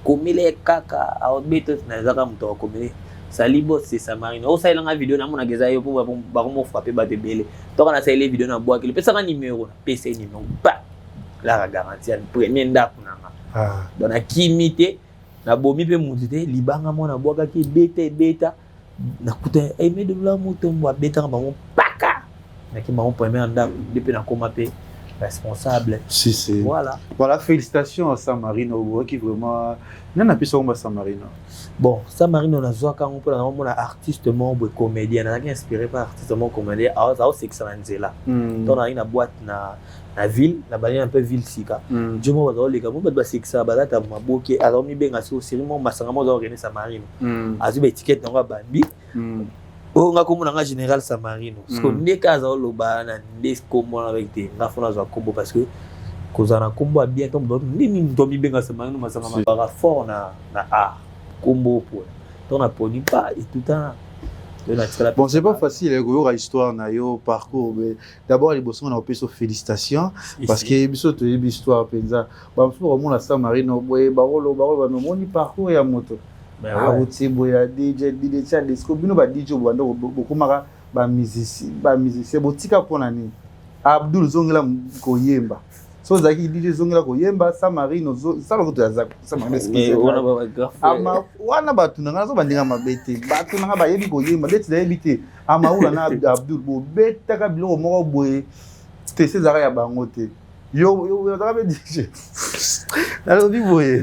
komile kaka au beto na zaka muto komile salibo c'est Samarino o sa ilanga video na mona geza yo pour ba mo frapper ba tebele to kana sa ile video na boka le pesa ka numéro na PC numéro ba la garantie en premier ndako na donc na kimité na bomi pe mutite libanga mona boka ki beta na kuta aimé de la moto mwa beta ba mo paka na ki ma mo premier ndako depuis na koma pe responsable. Si, si. Voilà, félicitations à Samarino qui vraiment n'a pas pu sauver Samarino. Bon, Samarino na zoa quand on peut la artiste membre comédien, n'a rien inspiré par artiste membre comédien, ça aussi excellent là. Donc on a une boîte na ville, na bali un peu ville sika. Je me vois les gars, moi ba sexa ba ta ma boké, alors mi benga so sérieusement masanga mo organiser Samarino. Azu ba ticket na bambi. On a comme un général Samarino. Parce qu'on est casé au loba, on est comme avec des rafons à combo parce que quand on a combo bien comme d'autres, ni tombi bien Samarino, mais ça m'a pas fort na combo pour. Donc on a poni pas et tout temps. Bon, c'est pas facile, il histoire na yo parcours, mais d'abord les bossons on a fait félicitations parce que biso to histoire penza. Ba mfu vraiment la Samarino boye barolo ba moni parcours ya moto. Ah, vous boya DJ disco bino ba DJ bando bokomaka ba musicien botika pona ni Abdul zongela ko yemba so zaki DJ zongela ko yemba Samarino ça va to yazaka Samarino wana ba graphe ama wana batu nanga so bandinga mabete batu nanga ba yebi ko yemba beti da yebite ama ula na Abdul bo beta ka bilo moko boye te César ya bango te yo da ba DJ alors bi boye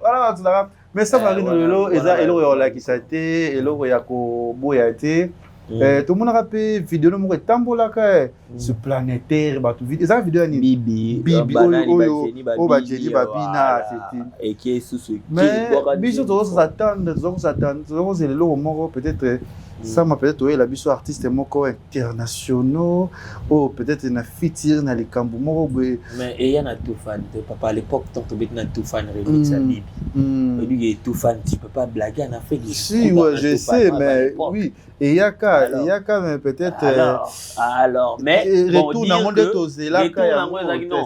voilà batu nanga mais Samarino lelo eza elo ya la kisate elo ya ko boya te tout le monde a fait vidéo mo tambola ka ce planétaire ba tout vidéo eza vidéo ni bibi o ba jeli ba bina c'était et qui est sous ce qui mais biso to s'attendre c'est le moko peut-être ça m'a peut-être la biso artiste moko internationaux ou peut-être na fitir na les kambu moko mais il y en a tout fan de papa à l'époque tant que na tout fan remix à bibi lui est tout fan tu peux pas blaguer en Afrique si ouais je sais mais oui et il y a quand peut-être alors mais retour dans monde de Tozela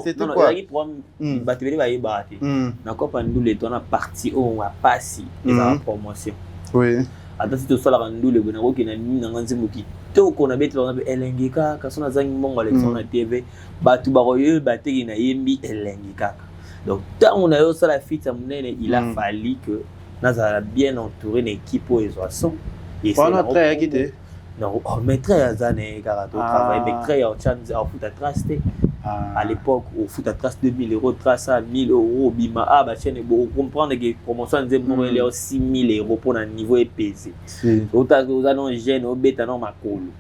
c'était quoi ba tebeli ba yebati na kopa ndule tona partie on a passi et la promotion oui ata si tosala ndule bona koki na nini nga nzembo kitoko na beti na elengika ka sona zangi mongo Alexandre na TV batu baroyo bateki na yembi elengika donc tant on a eu ça la fête monene il a fallu que nazala bien entouré une équipe au Ezoason et c'est notre très quitté non mais très azane karato travail mais très en chance en foot à trace à l'époque au foot à trace 2000 € trace à 1000 € bima ba chaîne pour comprendre que promotion nzembo ele 6000 € pour un niveau épais autant aux annonces jeune au beta non makolo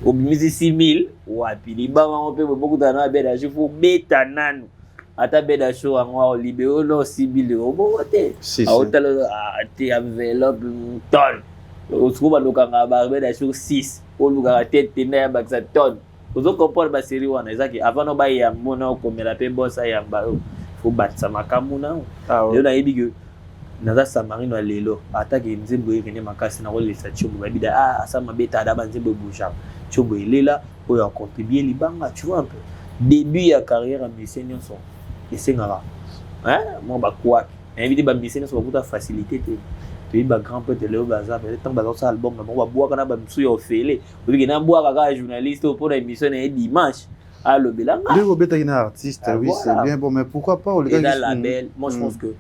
au bimisi 6000 wapi liba on peut beaucoup d'ana beda je faut beta nanu ata beda show en libéro no 6000 € bon côté à hôtel à enveloppe tonne au trouve le kanga ba beda show 6 au lugar tête na ba ça tonne vous comprendre ba série wana ezaki avant no ba ya mona ko mela pe bossa ya ba faut batsa makamuna leo na yebi que naza Samarino lelo atake nzembo irene makasi na role sa chombo ba bida asa mabeta da banzembo boucha chombo elela oyo a contribuer libanga tu vois un peu début ya carrière musicien nyonso esengara moi ba quoi invité ba musicien nyonso ba facilité te puis ba grand peu de leo baza peut-être tant baza ça album na moi ba boaka na ba msu ya ofele obi na boaka ka journaliste pour émission na dimanche à le belanga le robeta ina artiste oui c'est bien bon mais pourquoi pas au gars la label moi je pense que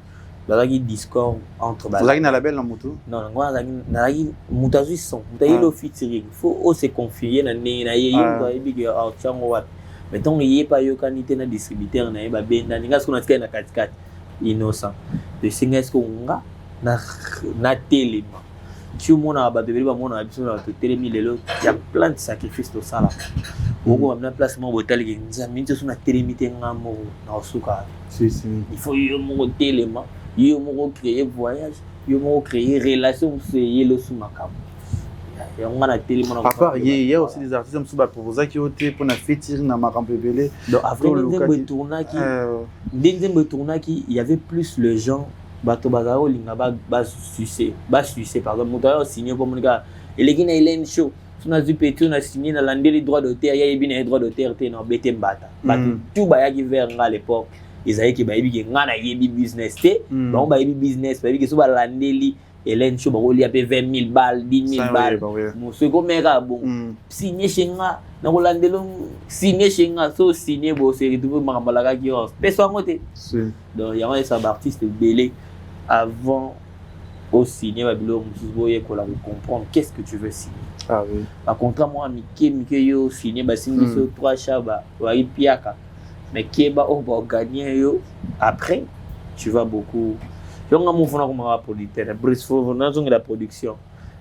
bazaki discord entre ba bazaki na label na moto non ngwa bazaki mutazu son mutayi lo featuring faut se confier na ye ba ebi au chango wa mais tant il y pas yo kanité na distributeur na ba benda ninga ce qu'on a na 4 innocent de singa est-ce qu'on nga na telema tu mona ba develi ba mona biso na to telemi lelo ya plein de sacrifices to sala oko na place mo botali ke nzambi nzo na telemi te ngamo na osuka si il faut yo mo telema yo mo créer voyage yo mo créer relation c'est yelo sumakam ya ngana telema na à part il y a aussi des artistes qui proposent qui ont été pour na featuring na makambo belé donc après le tournaki ndenge tournaki il y avait plus le gens bato bazao linga ba sucer par exemple moto signé pour monika elekina Hélène show tuna zipeti na signé na landeli droit d'auteur ya yebi na droit d'auteur te na bete mbata bato tout ba ya ki vers nga à l'époque ezali ki ba yebi ke nga na yebi business te ba ba yebi business ba yebi ke so ba landeli Hélène show ba oli ape 20,000 balles 10,000 balles mo se ko meka bon signé chenga na ko landelo signé chenga so signé bo se retrouver makambalaka ki os peso ngote donc il y a un artiste belé avant au signer babilo musuboye ko la comprendre qu'est-ce que tu veux signer. Ah oui. Par contre moi mike yo signer ba signer so 3 chaba wa ipiaka mais keba on va gagner yo après tu vas beaucoup donc on fona comme un producteur Brice faut na zonga la production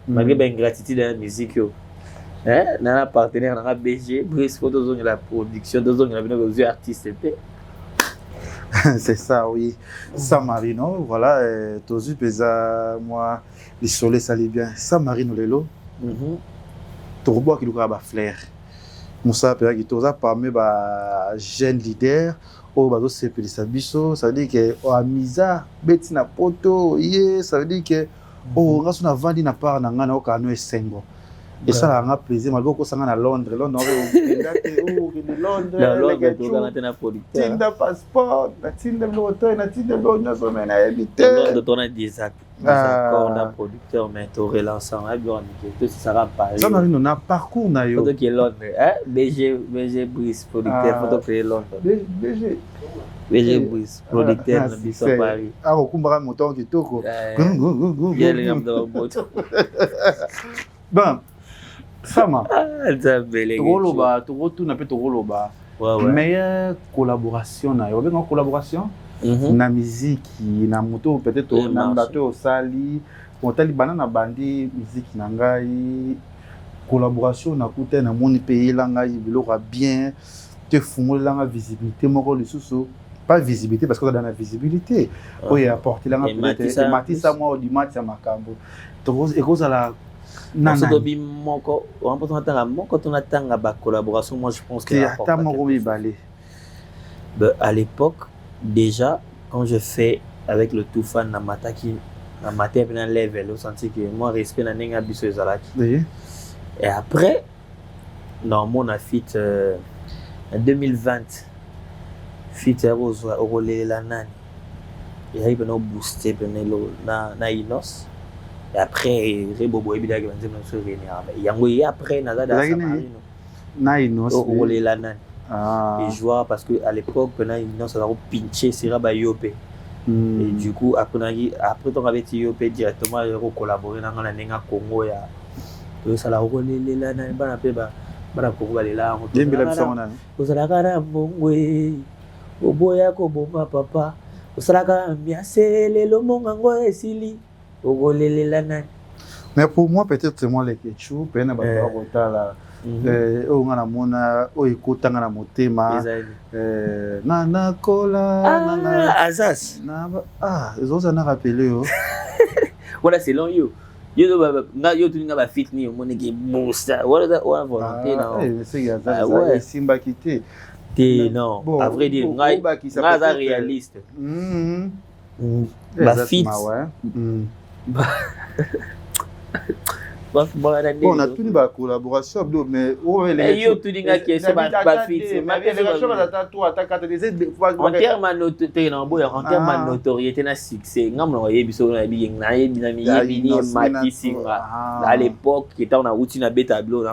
malgré ben gratitude de la musique yo na partenaire na BG Brice faut zonga la production zonga la bino aux artistes c'est ça, oui. San Marino, voilà, Tozu pesa, moi, les soleils, ça allait bien. San Marino, lelo, Tourbo qui nous a ba flair. Moussa Pera qui toza parmi ba jeune leader, au bazo sepeli sabiso, ça veut dire que o amisa, beti na poto, ça veut dire que o rasu na vandi na part na ngana o kanu esengo. Et ça a un plaisir, malgré qu'on s'en à Londres. Londres, Tinda passeport, Tinda l'hôtel, Tinda l'hôtel, on a habité. On a des accords d'un producteur, mais tu aurais l'ensemble, tout ça sera pas. Ça, on a parcours, na yo. Photo qui est Londres, BG Brice, producteur, photo qui est Londres. BG Brice, producteur, de Paris. Ah, on comprend mon temps qui toko. Il y a les gars dans le moto. Bon. Sama. Togoloba, Togotuna pe Togoloba. Meilleure collaboration na yo. Une collaboration na musique, na moto peut-être na bateau sali, on tali banana bandi musique na ngai. Collaboration na kuta na moni pays la ngai biloko bien te fungola la visibilité moko lisusu. Pas visibilité parce qu'on a dans la visibilité. Oui, apporter la peut-être matisa moi au dimanche à makambo. Togo et cause à la quand on attend la collaboration, moi je pense que à l'époque, déjà, quand je fais avec le tout fan Namata qui Namata est un level, au sens que moi respect na nenga biso ezalaki. Et après, dans mon fit en 2020, fit rose au relais la nani. Et il va booster na Inos. Et après, Rebobo et Bidag vont se réunir. Et après, Naïnos. Et je vois parce qu'à l'époque, Naïnos a pinché Siraba Yopé. Et du coup, après, on avait Yopé directement, ils ont collaboré dans la Nenga Congo. Et ça l'a relé là, on a fait la Congo là. On a la Mongwe, au boya, au bon papa. On s'est bien, c'est le Lomongo et Sili. Mais pour moi, peut-être c'est moi les ketchup, peine à battre on a mona, écoute, on a motema, nana cola, Azaz. Ils ont un rappelé. Voilà, c'est long, yo. Yo, tu n'as pas fit ni au monde qui booste. Voilà, on a volonté. C'est Simba quitté. Non, à vrai dire, on a réaliste. Bah, fit. On a tout une collaboration, mais en termes de notoriété, na succès. À l'époque, qui était en routine à Betablo,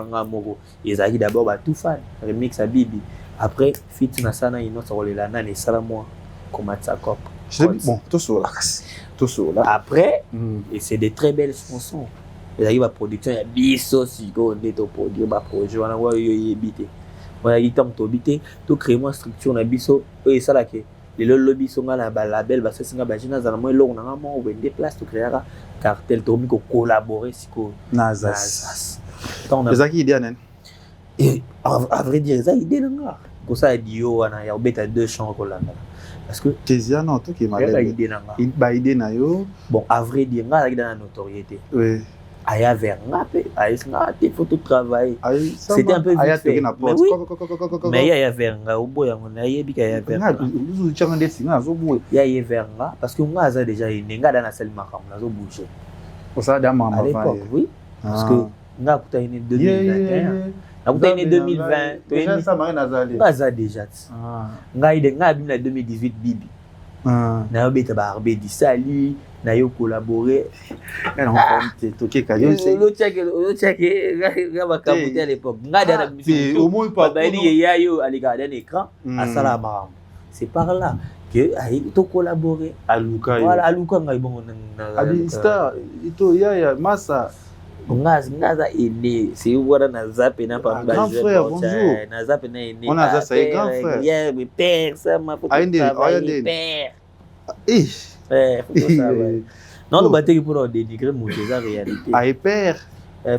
ils avaient d'abord tout fan, remix à Bibi. Après, fit na sana inosa olela na ne sala moi comme ça cop. Bon, tout ça là. Après, et c'est des très belles chansons. Il arrive à production, il y a biso si go neto produire ba projet on a yo yebité. On a dit tant to bité, to créer moi structure na biso et ça là que lelo lobby songa na ba label ba singa ba jina za na mo eloko na ngamo wende place to créer cartel to mi ko collaborer siko Nazas. tant Les acquis idée nen. et à vrai dire ça idée nga ko ça dio wana ya obeta deux chants ko landa parce que Kezia non to ki ya malade. idée nga Ba idée na yo. bon à vrai dire nga la dans notoriété Oui. aya vers nga pe aya nga te photo travail Aïe, c'était un peu vite Aya fait. na Mais porte. oui. Mais ya vers nga obo ya ngona yebi ka ya vers Nga nga uzu changa ndesi nga zo buwe. ya vers nga parce que nga za déjà nga dans la salle makam na zo bouger Pour ça da mama à l'époque oui parce que nga kuta ine 2021 na kuta ine 2020 to Déjà ça m'a nazali. nga za déjà nga ide nga bi na 2018 bibi na yo beta ba arbe di sali na yo collaborer Elle rencontre toke kayo. lo check nga ba kabuté à l'époque nga dans la musique Au moins pas. ba ili ya yo à regarder l'écran à sala maram c'est par là que ay to collaborer Aluka. voilà aluka nga ibongo na Abi star ito ya massa. nga za ene c'est wala na zape na pa Grand frère, bonjour. na zape na ene On a ça, c'est grand frère. yeah mais père ça ma photo Aïe, travail aïe, père Eh. photo travail non le batterie pour dénigrer mon déjà réalité Aïe père.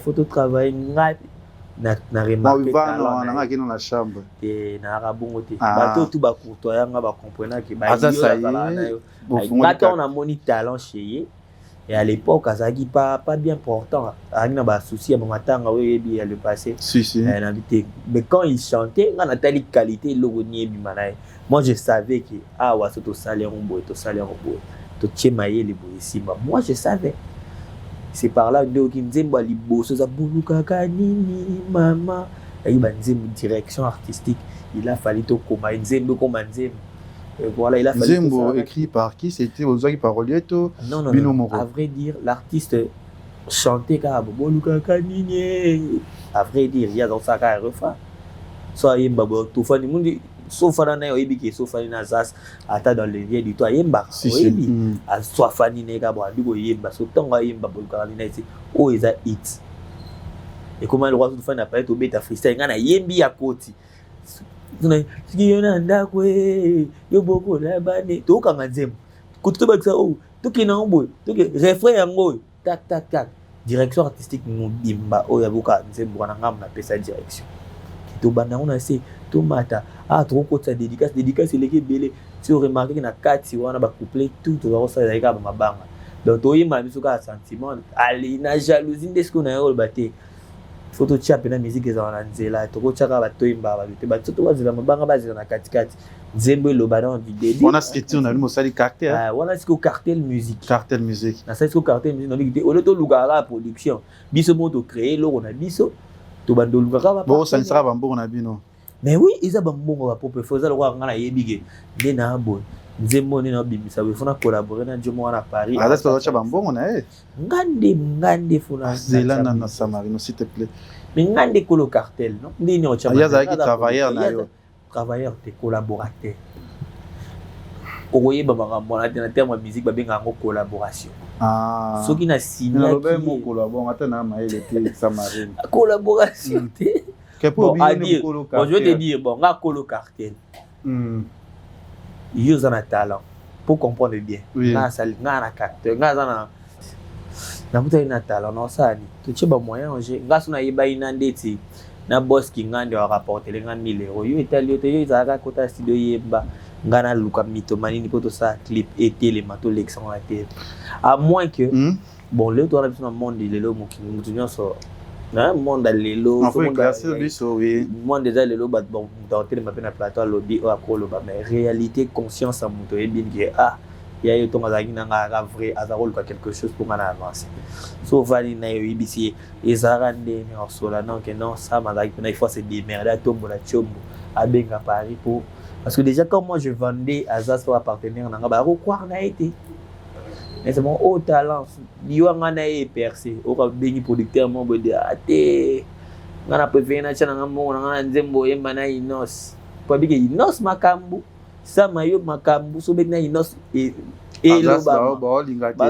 photo travail nga na remarqué Moi on a qui dans la chambre. te na rabongo te Ah. bato tout ba courtoya nga ba comprendre que ba Aza yo ça la na yo Bon, bato on a moni talent chez ye et à l'époque azaki pas bien important a na ba souci à matanga oui bien le passé si si. na vite mais quand il chantait on a telle qualité logo ni bimana moi je savais que ah wa to salaire on to salaire on to tchemaye les boysimba moi je savais c'est par là que qui nzembo liboso za buluka kanini mama et ba nzembo direction artistique il a fallu to koma nzembo comme nzembo et voilà il a fallu Zembo écrit par qui c'était Ozaki Parolieto. non Bino Moro. à vrai dire l'artiste chantait ka buluka kanini à vrai dire il y a dans ça ka refrain so yemba bo to fani mundi so fana na oyebi ke so fani na zas ata dans le lien du toi yemba oyebi a so fani ne ka bo ndiko yemba so tonga yemba buluka kanini iti o eza it et comment le roi tout fana pas to beta freestyle ngana yembi ya koti tuna sikiyona ndako yo boko la bane to kanga nzembo kutu ba kisa o to kina ombo to ke refrain yango tak tak tak direction artistique mobimba o ya boka nzembo kana ngam na pesa direction to banda on a c'est to mata trop côté dédicace eleki belé si on remarque que na kati wana ba couplet tout to ba ça ka ba mabanga donc to yima biso ka sentiment ali na jalousie ndesko na yo baté photo chia pena musique za wana nzela to ko chaka ba to yimba ba te ba to bazila mabanga bazila na kati nzembo lo ba dans vidéo on a scripté on a mis sali cartel wana siko cartel musique musique na siko cartel musique no dit au to lugara production biso moto créer lo on a biso to bando lugara ba bon ça ne sera pas bon on a bino mais oui ils a bambongo ba pope foza lo ngana yebige nde na bo nzembo ni na bimisa we fona collaborer na jomo wana Paris ah ça ça bambongo na ngande fona zela na Samarino s'il te plaît mais ngande ko le cartel non ndini o chama ya za qui travailleur na yo travailleur te collaborateur okoyeba makambo na te na terme musique babenga ngo collaboration soki na signé na lobe mo collaboration ata na maele te Samarino collaboration te bon je vais te dire bon nga colo cartel yo za na talent pour comprendre bien nga sali nga na cartel nga za na kuta ina talent no sani to cheba moyen je nga sona yeba ina ndeti na boss ki ngande wa rapporter le ngani lero yo italio te yo za ka kota studio yeba nga na luka mitomani ni poto sa clip et les mato l'excellent la tête à moins que bon le to na biso na monde lelo mutu nyonso na monde lelo on peut classer biso oui monde déjà lelo bat bon dans tel ma pena plateau lobby o akolo ba mais réalité conscience à mutu et bien que ah il y a eu ton azaki na nga vrai azarol quelque chose pour m'en avancer so vali na yo ibisi ezarande ni osola non que non ça mazaki na il faut se démerder à tombo la chombo à benga Paris pour parce que déjà quand moi je vendais Azaz pour partenaire nanga ba croire na été mais c'est mon haut talent yo ngana e percé o ka bengi producteur mo bo de ate ngana préféré na chana ngamo ngana nzembo yemba na inos kwa bige inos makambu sama yo makambu so bena inos e lo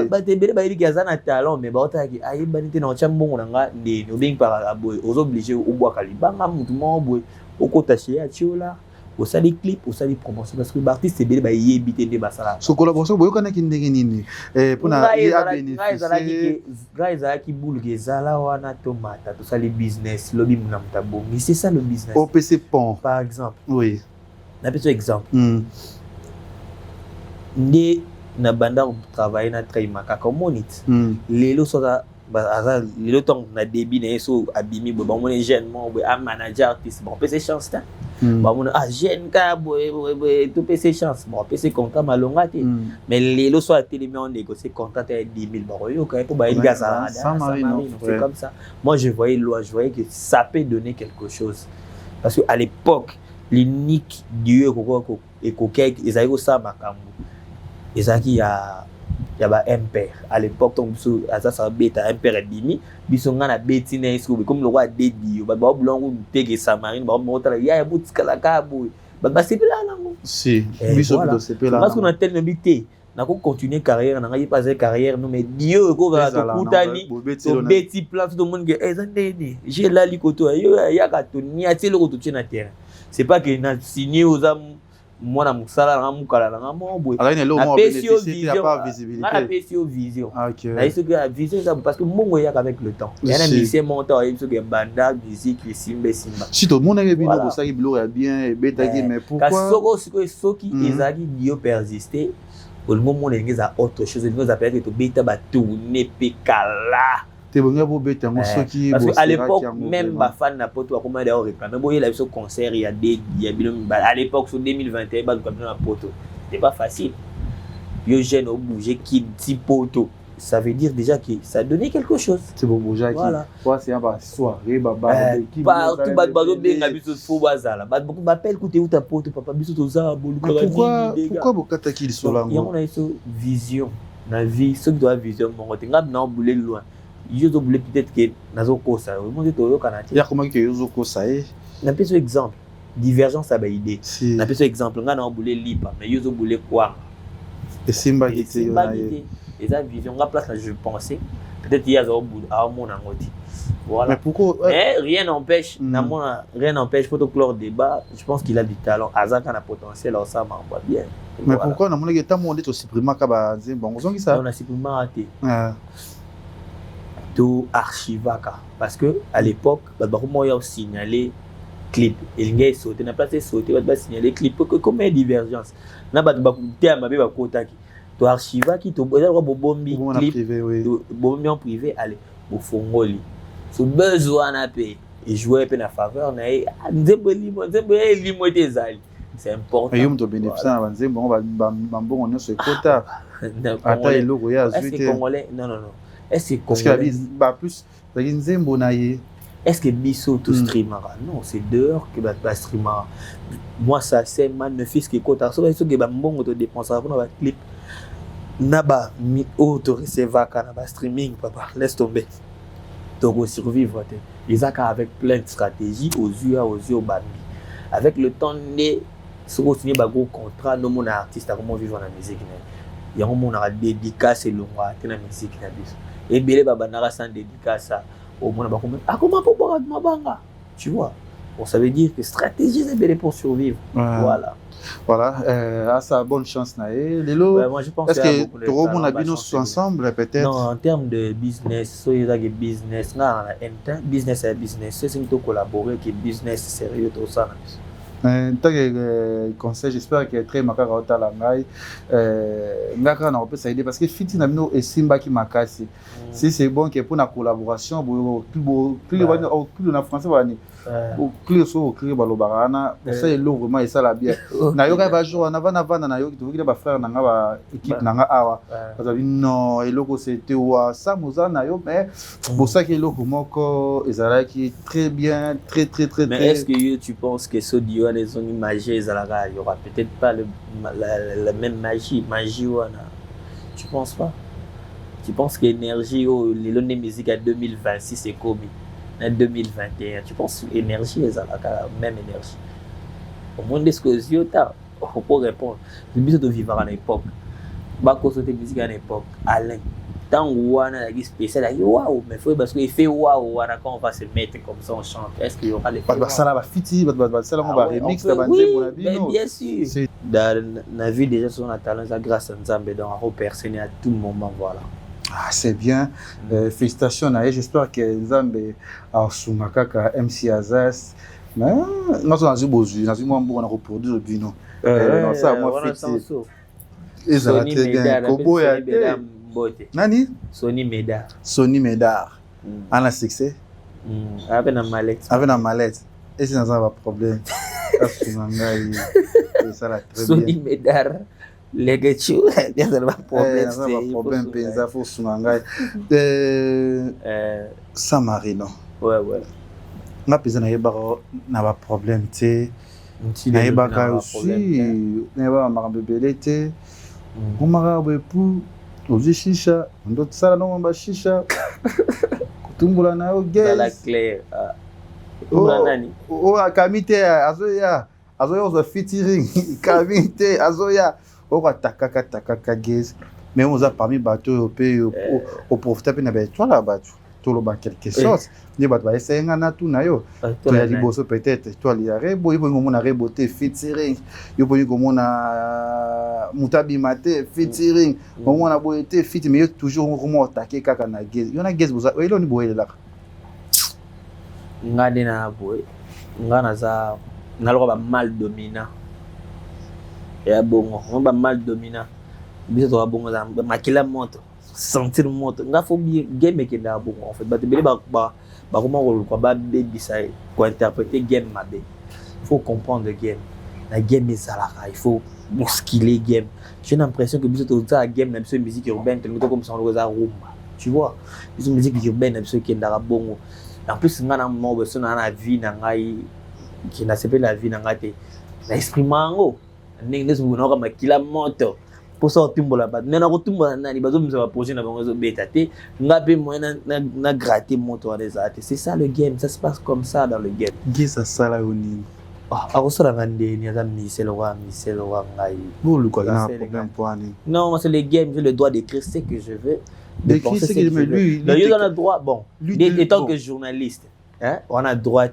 ba te bere ba iri kiazana talent mais ba otaki ayeba nite na chambongo nanga ndeni o bengi par aboy ozo obligé o bwa kalibanga mutu mo boy o kota chez atiola ça des clips, ça des promotions parce que l'artiste c'est bien bah y éviter des basala. So collaboration boyo kana kindenge nini pour na ya bénéficier guys qui boule gezala wana tomata tout ça les business lobby muna mtabo mais c'est ça le business. OPC Pont par exemple. Oui. Na petit exemple. Ndé na banda travailler na traimaka comme it. Lelo soda bah lelo tong na débit na so abimi bo bon mon jeune mon un manager artiste bon PC chance ta. Bon mon jeune ka bo tout PC chance bon PC contrat malonga te. Mais lelo so a télé mais on négocie contrat à 10 000 bon yo quand pour ba il gaz à c'est comme ça. Moi je voyais loin, je voyais que ça peut donner quelque chose parce que à l'époque l'unique dieu ko et coquet ils avaient ça makambo. Ezaki ya ba impère à l'époque donc biso ça beta impère dimi biso ngana beti na isko comme le roi dédi ba blongo tege samarine ba motala ya butikala ka boy ba sepela nango si biso do sepela parce qu'on a tellement bité na ko continuer carrière na ngai passer carrière non mais dieu ko ga to kutani to beti place tout le monde que ezandeni j'ai la likoto yo ya ka to ni atelo ko to na terrain c'est pas que na signé aux âmes moi na musala na mukala na mo boy alors il est là bénéficier il y a pas visibilité na PCO vision OK là il se que vision ça parce que mongo ya avec le temps il y a un lycée montant il se que banda musique simba si tout le monde est bien pour ça il bloque bien betaki mais pourquoi parce soki ezaki dio persister au moment où il a autre chose il nous appelle que to beta ba tourner pekala te bonga bo beta ngo soki parce que à l'époque même ba fan na poto akoma d'ailleurs réclamer boye la concert il y a des à l'époque sur 2021 ba comme na poto c'est pas facile yo jeune au bouger qui petit poto ça veut dire déjà que ça donnait quelque chose c'est bon bouger voilà quoi c'est un soirée baba qui partout ba benga biso fo bazala ba beaucoup m'appelle côté où ta poto papa biso to za bolu pourquoi bokata ki solango il y a une vision na vie ce qui doit vision mon côté ngam na bouler loin je dois peut-être que nazo kosa au monde to yo kanati ya comment que yo kosa na peso exemple divergence à ba idée na peso exemple nga na bouler lipa mais yo zo bouler quoi et simba qui te et ça vision nga place là je pensais peut-être il y a zo boule à mon angoti voilà mais pourquoi mais rien n'empêche rien n'empêche pour clore débat je pense qu'il a du talent Azaka a potentiel alors ça m'envoie bien mais voilà. Pourquoi na mon que ta monde to supprimer ka ba bon zongi ça on a supprimé raté to archivaka parce que à l'époque ba comment il a signalé clip il ngé sauter na place sauter ba signaler clip que comme divergence na ba te ma be ba kotaki to archivaki to bombi clip bombi en privé allez au fongoli so besoin na paix et jouer pe na faveur na nzembo limo te zali c'est important et yum to bénéficier na nzembo ba mbongo nyonso ekota ata eloko ya zuite est-ce congolais non est-ce que parce que bah plus la nzembo na ye est-ce que biso to streamera non c'est dehors que ba streamera moi ça c'est man ne fils que kota so que ba mbongo to dépensera pour na clip na ba mi auto recevoir kana ba streaming papa laisse tomber donc survivre ils ont avec plein de stratégies aux yeux bambi avec le temps né ce qu'on signe ba gros contrat no mon artiste comment vivre la musique il y a un monde à dédicace et longa na musique na biso et belé baba na sans dédicace au monde ba comment pour boire ma banga tu vois bon ça veut dire que stratégie c'est belé pour survivre voilà ça bonne chance na lelo moi je pense est-ce que tout le monde a bien ensemble peut-être non en termes de business so il y a des business na business et business c'est une to collaborer qui business sérieux tout ça tant que conseil j'espère que très makaka otala ngai ngaka na peut s'aider parce que fiti na bino esimba ki makasi si c'est bon que pour la collaboration plus na français bani plus so créer balobarana ça est vraiment et ça la bien na yoka ba jour na vana na yoki to ba frère na nga ba équipe na nga awa parce que non eloko c'était wa ça moza na yo mais pour ça que eloko moko ezalaki très bien très mais est-ce que tu penses que ce dio les images ezalaka il y aura peut-être pas la même magie wana tu penses pas tu penses que l'énergie les lonnes musique à 2026 c'est comme en 2021 tu penses énergie ezalaka même énergie au monde de ce que yota pour répondre le but de vivre à l'époque ba ko sauter musique à l'époque Alain tant wana qui spécial waouh mais faut parce qu'il fait waouh wana quand on va se mettre comme ça on chante est-ce qu'il y aura les ça là va fiti ça là on va remix la bande pour bien sûr dans la vie déjà son talent ça grâce à Nzambe donc à personne à tout moment voilà. Ah, c'est bien. Félicitations à j'espère que Nzambe a Sumakaka MC Azas. Mais moi on a eu besoin, on a reproduit le vino. Non ça moi fiti. Et ça va très bien. Kobo ya Nani? Sony Médard. Sony Médard. On a succès. Avec la mallette. Avec la mallette. Et c'est dans un problème. Ça la très bien. Sony Médard. Les gars, il y a un problème. Il y a un problème, il faut se mangayer. Samarino. Ouais. On a besoin d'un problème, tu sais. On a besoin aussi. On a besoin on m'a pour oser chicha, on doit ça là non on va chicha. Kutumbula na o gaz. La clé. Kutumbula nani? Oh Kamite azoya on featuring Kamite azoya on va takaka gaz. Mais on a parmi bateau européen au profiter pe na ba toi là bateau. Tout le bas quelque chose. Ni bateau essayer ngana tout na yo. Toi li bosso peut-être toi li arebo il faut qu'on a reboté featuring. Il faut qu'on a mutabi maté featuring. On a boité fit mais toujours comment attaquer kaka na gaz. Yo na gaz boza. Oui lo ni boye là. Ngade na boye. Ngana za naloba mal dominant. Ya bongo, on ba mal dominant. Biso to bongo za makila moto. Sentir moto nga faut bien game qui là bon en fait ba comment on quoi ba baby ça pour interpréter game mabe faut comprendre game la game est ça il faut muscler game j'ai l'impression que biso to ça game na biso musique urbaine tellement comme ça on le rumba tu vois biso musique urbaine na biso qui ndara bongo en plus nga na mo beso na vie na ngai qui na sepela la vie na ngate na esprit mango ndenge zo na ka makila moto pour ça tumbola ba nena ko tumbola nani bazo misa ba projet na bango zo beta te ngape moyen na gratter moto à des arts c'est ça le game ça se passe comme ça dans le game gisa sala oni ah ko sala ngande ni za miselo wa ngai pour le quoi na problème poani non c'est le game j'ai le droit d'écrire ce que je veux d'écrire ce que je veux lui il a le droit bon étant que journaliste hein on a droit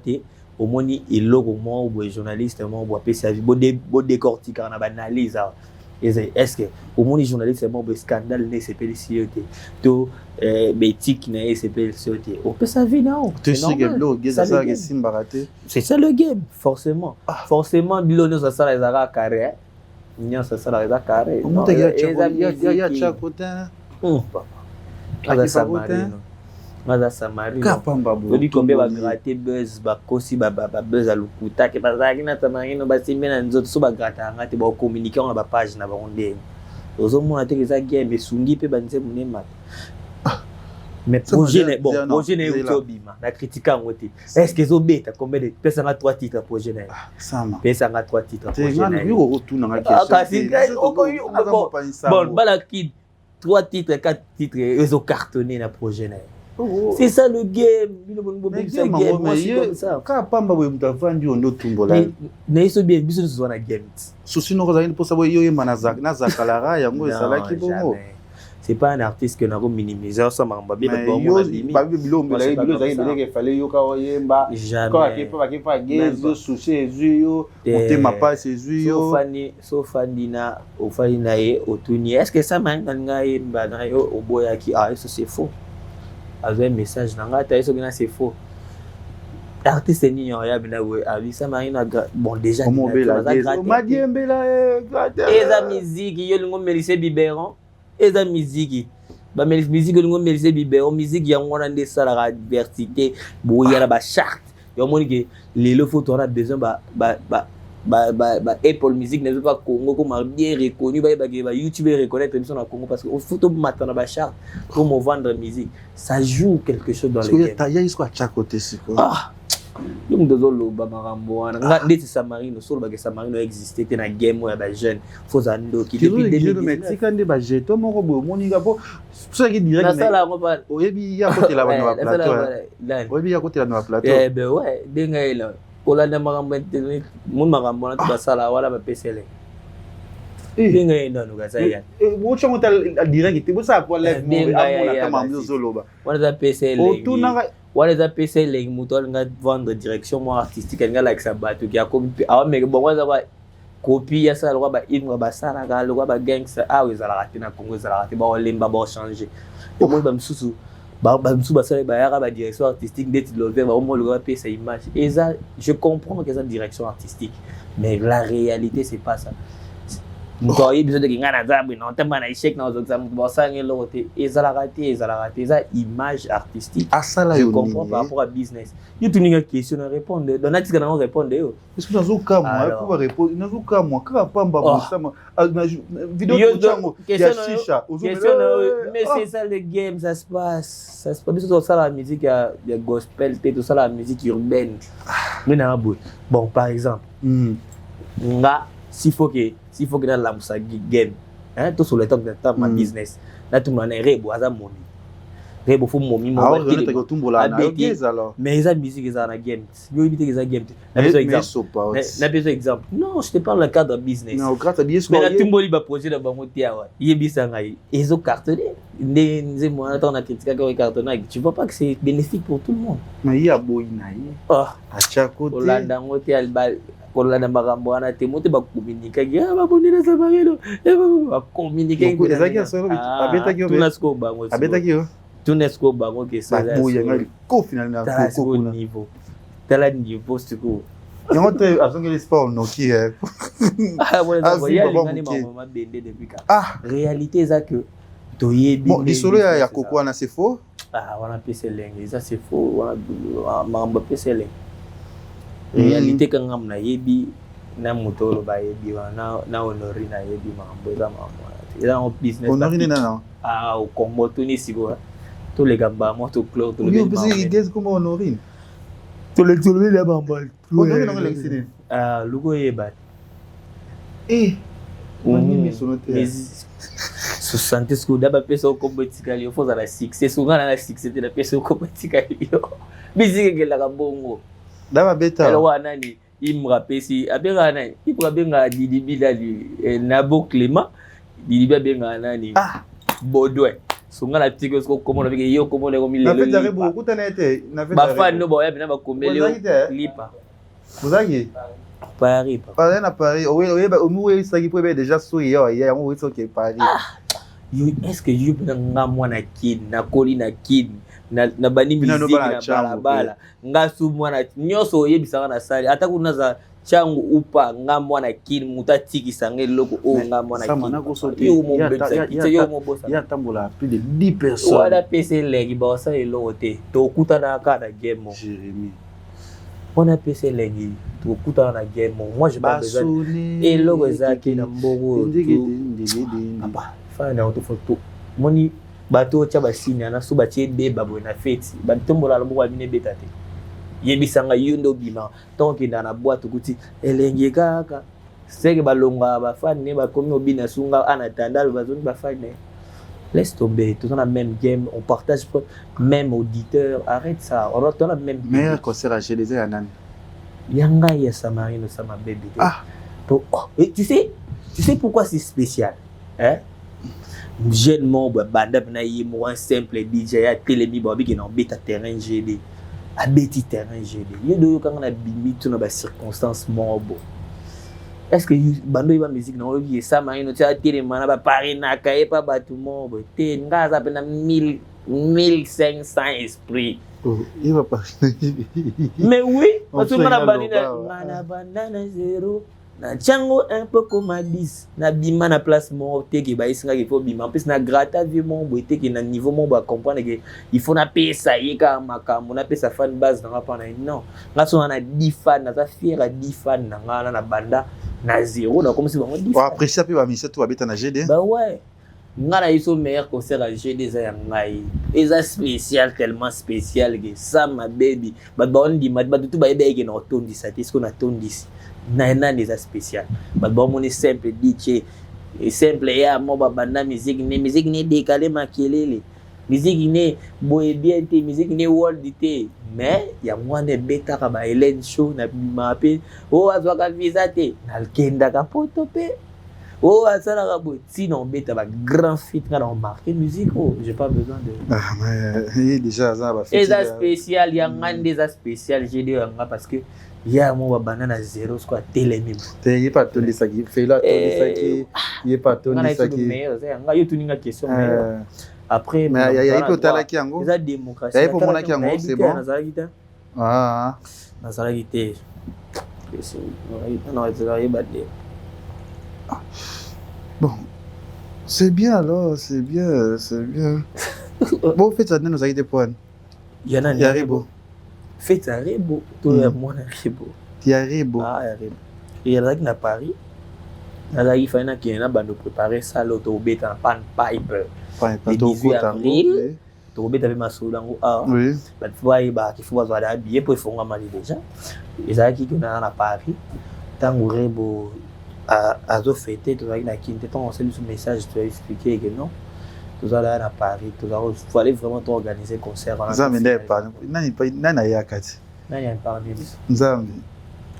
au moins il logo moi ou journaliste moi ou appeler sa vie beau décortiquer on a analyse est-ce que au moins les journalistes c'est bon scandale ne c'est pas ici to bétique ne c'est pas ici on peut sa vie non c'est ça le game forcément bilonio ça ça les ara carré nyo ça ça les ara carré on il y a chacotin Maza Samari. On dit combien va gratter buzz ba kosi ba buzz à lukuta ke bazaki na Samari no basimbe na nzoto so ba gratter ngate ba communiquer on ba page na ba onde. Ozo mona te ke za game sungi pe banze munema. Mais projet ne utobima na critique ngote. Est-ce que zo beta combien de pesa na 3 titres projet na. Sama. Pesa na 3 titres projet na. Yo retourna nga question. Bon, bala kid 3 titres 4 titres ils ont cartonné na projet na. C'est ça le game. Quand Pamba vous vendu on autre tumbola. Mais c'est bien, biso zo na game. Souci no kozali pour savoir yo yema na zakalara yango esala ki bongo. C'est pas un artiste que na ko minimiser ça mamba bien bongo. Ba bilombo la bilo za ibele ke fallait yo ka oyemba. Ko akipa gezo souci ezuyo, otema passe ezuyo. Sofani na ofani na e otuni. Est-ce que ça man ngai mba na yo oboya ki ah ça c'est faux. Un message dans la tête c'est faux artiste ni ya bina we abi ça marine bon déjà eza musique yo lingo melise biberon eza musique ba musique lingo melise biberon musique ya ngona nde sala la diversité boya la ba charte yo moni que les photos on a besoin Apple Music ne veut pas Congo comme bien reconnu ba YouTube reconnaître émission na Congo parce que au photo matin na charte pour me vendre musique ça joue quelque chose dans le game. Il y a jusqu'à chaque côté c'est quoi. Ah. Yo mdozolo ba marambo wana ndeti Samarino solo ba Samarino existait na game ya ba jeune Fozando qui depuis 2019 kandi ba jeto moko bo moninga po ça qui direct na sala ko pa oyebi ya côté là ba plateau. Oyebi ya côté là na plateau. Eh ben ouais denga ila Ola na marambo internet mon marambo na basala wala ba PCL Benga nanu kaza ya. Wocha mota direct te bosa kwa live mo amona kama mzo loba. Wana za PC O tu na wana za PC leng muto nga vendre direction mo artistique nga like sa bato ki akomi awa me bon wana ba copie ya ça lo ba imwa ba sara ga lo ba gangster awe za la ratina Congo za la ratina ba olemba ba changer. Au moins ba msusu ba msusu ba sala ba ya ba direction artistique d'être le verbe au moins le ba sa image. Et ça je comprends que ça direction artistique mais la réalité c'est pas ça. Muto yi biso de kinga na zabu na tamba na échec na ozo zamu ba sanga lo te ezalakati za image artistique. Asala Je comprends par rapport à business. Il y a une question à répondre. Dans la discussion, on répond. Est-ce que nous avons moi pour répondre? Nous avons moi quand pas mbaba vidéo chango ya shisha. Question mais c'est ça le game, ça se passe. Ça se passe tout ça la musique ya gospel, tout ça la musique urbaine. Mais na bon par exemple, nga s'il faut que dans la musique game, hein, tout sur le temps de ma business. Là tout le monde est rebo à money. Rebo faut momi mo batili ko tumbola na yeza alors mais ça musique ça na game yo éviter ça game na besoin exemple non je te parle le cadre business non grâce à bien mais la tumboli ba projet na bango tia wa yebisa ngai ezo cartonner nze mo na tona critique ko cartonner tu vois pas que c'est bénéfique pour tout le monde mais il y a boy na ye acha côté olanda ngoti albal kolanda makambo wana te mote ba communiquer ya ba bonela za barelo ba communiquer ezaki solo abetaki yo tunasko bango abetaki yo tunesco bango ke ça ko final na ko niveau tala niveau stuko yango te azongeli sport no ki voilà voyez ngani mama bende depuis ka réalité ça que toyebi bon disolo ya koko na c'est faux wana pese lenge ça c'est faux wana mamba pese lenge réalité ka ngam na yebi na mutolo ba yebi wana na honori na yebi mambo za mama ila en business honori na au Congo tunisigo tous les gamba moi tout clore tout le monde parce que ils comme honorine tout le la bamba honorine dans l'excellent lugo yeba on mi sonote 60 sku daba pesa ko botikali faut za la 6 c'est souvent la 6 c'était la pesa ko botikali bizike gela ka bongo daba beta alors nani imra pesi abera nani ibra benga Didi Bilali Nabo Clément Didi benga nani Baudouin songa la tiko ko komona beke yo komona ko milelo na fait beaucoup tanete na fait ba fan no boya bina ba komeleo lipa bozaki Paris pas na Paris oui ba omu ça qui peut déjà so yo ya mo oui so ke Paris yo est-ce que yo bina ngamwa na kid na koli na kid na bani musique na balabala ngasu mwana nyoso yebisaka na sali ata kuna za changu upa ngamwa na kid mutatiki sange loko o ngamwa na kid yo mo betsa yo mo bossa ya tambola plus de 10 personnes wala PC legi ba sa elo te to kuta na ka na game mo Jérémy on a PC legi to kuta na game mo moi je pas besoin et logo zaki na mbogo apa fa na auto photo moni bato cha basini ana suba chede babo na feti batombola lo bwa bine betate yebisanga yundo bima tonki na boîte kuti elenge kaka seke balonga ba fan ne ba komi obina sunga ana tandal bazoni ba fan ne laisse tomber tout dans la même game on partage même auditeur arrête ça on retourne la même meilleur concert à GDZ à Nani yanga ya Samarino sama bébé et tu sais pourquoi c'est spécial hein jeune membre banda na yimo un simple DJ ya telemi ba biki na beta terrain GD a beti terrain GD yedo kanga na bimi tuna ba circonstance mobo est-ce que bando iba musique na obi ça marino tia telema na ba Paris na kae pa ba tout mobo te ngaza pe na 1500 esprit il va pas mais oui parce que na banana zéro na chango un peu comme à 10 na bima na place mo te ki ba isinga ki faut bima en plus na grata vie mon boité ki na niveau mon ba comprendre que il faut na pesa yeka makambo na pesa fan base na pa na non nga so na 10 fan na za fier à 10 fan na nga na banda na zéro na comme si bango 10 on apprécie peu ba mission to abeta na GD bah ouais nga na iso meilleur concert à GD za ngai eza spécial tellement spécial que ça ma baby ba on dit ba tout ba ebe ke na tondi ça est-ce qu'on a tondi na des spécial ba bon est simple DJ et simple ya mo ba banda musique ne décalé makelele musique ne boye bien te musique ne world te mais ya mwana beta ka ba Hélène show na mape o azwa ka visa te na kenda ka poto pe Oh, ça la rabot. Sinon, bête, avec grand fit, quand on marque musique, oh, j'ai pas besoin de. Ah, mais déjà, ça va faire. Et ça spécial, il y a un des spécial, j'ai dit, parce que il y a un mot banane à zéro, c'est quoi, télé-même. Il n'y a pas tout les sacs, il fait là, tout les sacs, il n'y a pas tout les sacs. Il y a tout une question. Après, mais il y a un peu de qui en gros. Il y a démocratie. Il y a un peu de qui en gros, c'est bon. Ah. Bon, c'est bien alors, c'est bien, c'est bien. Bon, faites ça, nous avons des points. Il y en a un Yaribo. Faites ça, Yaribo. Tout le monde a Yaribo. Yaribo. Ah, Yaribo. Il y en a qui n'a Paris. Il faut qu'il y en a qui préparer ça, l'autobét en pan pipe. Le 18 avril. L'autobét avait ma soule en haut. Oui. La fois, il faut avoir habillé pour faire un mari déjà. Il y a qui n'a pas Paris. Tant que Yaribo a fêté, tu vas y aller. On sait le message, tu vas expliquer que non. Tout ça là à Paris, tout ça, il fallait vraiment organiser concert. Nzambe pas. Nana yakati. Nana parmi. Nzambe.